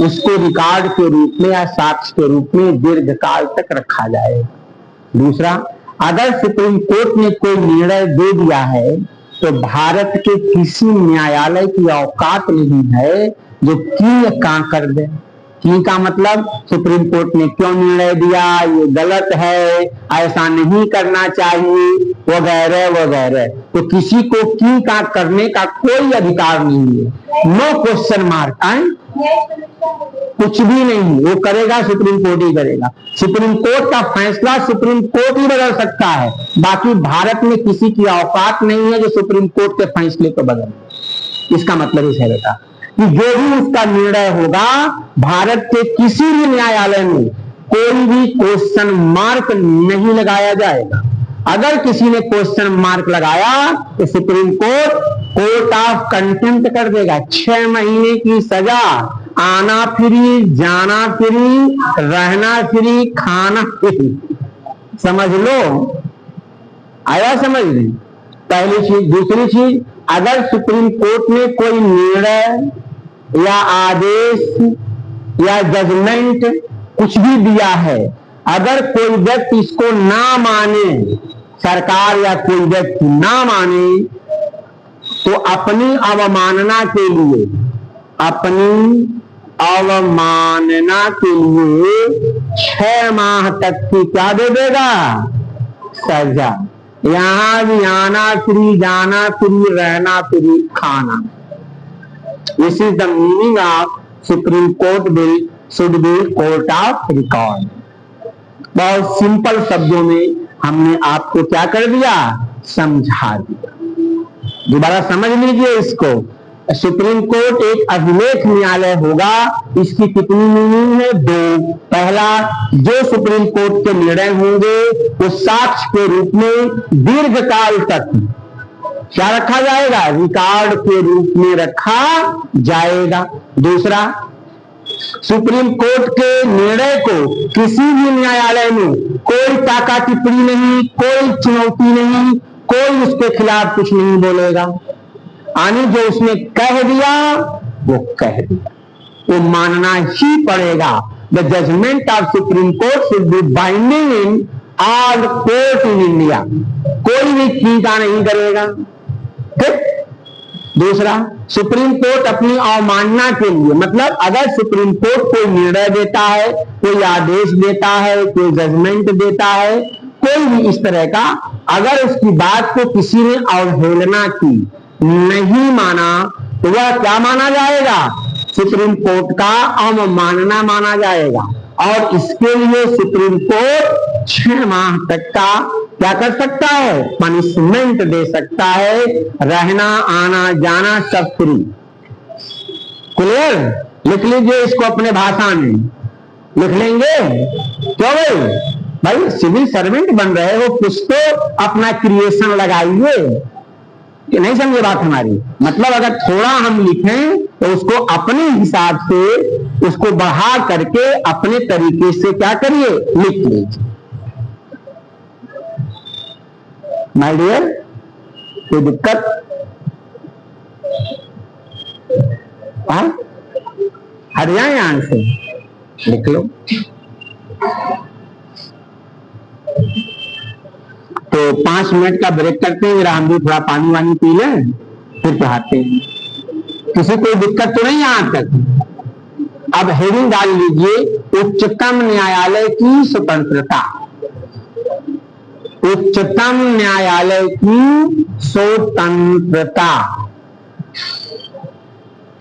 उसको रिकॉर्ड के रूप में या साक्ष्य के रूप में दीर्घकाल तक रखा जाएगा। दूसरा, अगर सुप्रीम कोर्ट ने कोई निर्णय दे दिया है तो भारत के किसी न्यायालय की औकात नहीं है जो की का कर दे। की का मतलब सुप्रीम कोर्ट ने क्यों निर्णय दिया, ये गलत है, ऐसा नहीं करना चाहिए, वगैरह वगैरह। तो किसी को की का करने का कोई अधिकार नहीं है। नो क्वेश्चन मार्क, कुछ भी नहीं, वो करेगा सुप्रीम कोर्ट ही करेगा। सुप्रीम कोर्ट का फैसला सुप्रीम कोर्ट ही बदल सकता है। बाकी भारत में किसी की औकात नहीं है जो सुप्रीम कोर्ट के फैसले को बदले। इसका मतलब इस है बेटा कि जो भी उसका निर्णय होगा भारत के किसी भी न्यायालय में कोई भी क्वेश्चन मार्क नहीं लगाया जाएगा। अगर किसी ने क्वेश्चन मार्क लगाया तो सुप्रीम कोर्ट ऑफ कंटेम्प्ट कर देगा। 6 महीने की सजा, आना फ्री, जाना फ्री, रहना फ्री, खाना फ्री। समझ लो, आया समझ ली? पहली चीज। दूसरी चीज, अगर सुप्रीम कोर्ट ने कोई निर्णय या आदेश या जजमेंट कुछ भी दिया है, अगर कोई व्यक्ति इसको ना माने, सरकार या कोई व्यक्ति ना माने, तो अपनी अवमानना के लिए 6 माह तक की क्या दे देगा? सजा। यहां भी आना फ्री, जाना फ्री, रहना फ्री, खाना। This is the meaning of supreme court bill should be court of record. बहुत सिंपल शब्दों में हमने आपको क्या कर दिया? समझा दिया। दोबारा समझ लीजिए इसको। सुप्रीम कोर्ट एक अभिलेख न्यायालय होगा। इसकी कितनी मीनिंग है? 2। पहला, जो सुप्रीम कोर्ट के निर्णय होंगे वो साक्ष्य के रूप में दीर्घकाल तक क्या रखा जाएगा? रिकॉर्ड के रूप में रखा जाएगा। दूसरा, सुप्रीम कोर्ट के निर्णय को किसी भी न्यायालय में कोई टाका टिप्पणी नहीं, कोई चुनौती नहीं, कोई उसके खिलाफ कुछ नहीं बोलेगा। यानी जो उसने कह दिया वो कह दिया, वो मानना ही पड़ेगा। The judgement of supreme court should be binding in all court in India. कोई भी चिंता नहीं करेगा। ठीक। दूसरा, सुप्रीम कोर्ट अपनी अवमानना के लिए, मतलब अगर सुप्रीम कोर्ट कोई निर्णय देता है, कोई आदेश देता है, कोई जजमेंट देता है, कोई भी इस तरह का, अगर उसकी बात को किसी ने अवहेलना की, नहीं माना, तो वह क्या माना जाएगा? सुप्रीम कोर्ट का अवमानना माना जाएगा। और इसके लिए सुप्रीम कोर्ट 6 माह तक का क्या कर सकता है? पनिशमेंट दे सकता है। रहना आना जाना सब फ्री। क्लियर? लिख लीजिए इसको अपने भाषा में, लिख लेंगे। क्यों भाई सिविल सर्वेंट बन रहे हो, कुछ तो अपना क्रिएशन लगाइए। कि नहीं समझे बात हमारी? मतलब अगर थोड़ा हम लिखें तो उसको अपने हिसाब से उसको बढ़ा करके अपने तरीके से क्या करिए, लिख लीजिए। माय डियर, कोई दिक्कत? हट जाए यहां से, लिख लो। तो 5 मिनट का ब्रेक करते हैं, हम भी थोड़ा पानी वानी पी लें, फिर पढ़ाते हैं। किसी कोई दिक्कत तो नहीं यहां तक? अब हेडिंग डाल लीजिए, उच्चतम न्यायालय की स्वतंत्रता। उच्चतम न्यायालय की स्वतंत्रता,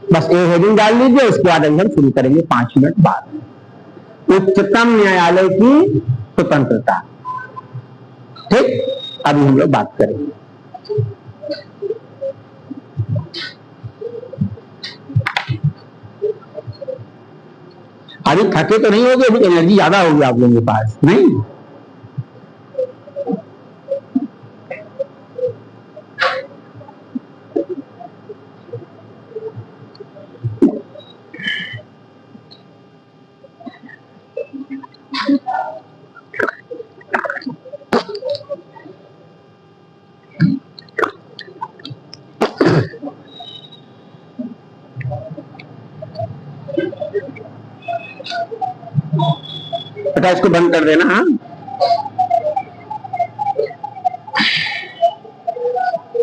बस ये हेडिंग डाल लीजिए। उसके बाद हम शुरू करेंगे 5 मिनट बाद। उच्चतम न्यायालय की स्वतंत्रता। ठीक, अभी हम लोग बात करेंगे। अभी थके तो नहीं होगे? अभी एनर्जी ज्यादा होगी आप लोगों के पास, नहीं? बेटा इसको बंद कर देना। हाँ,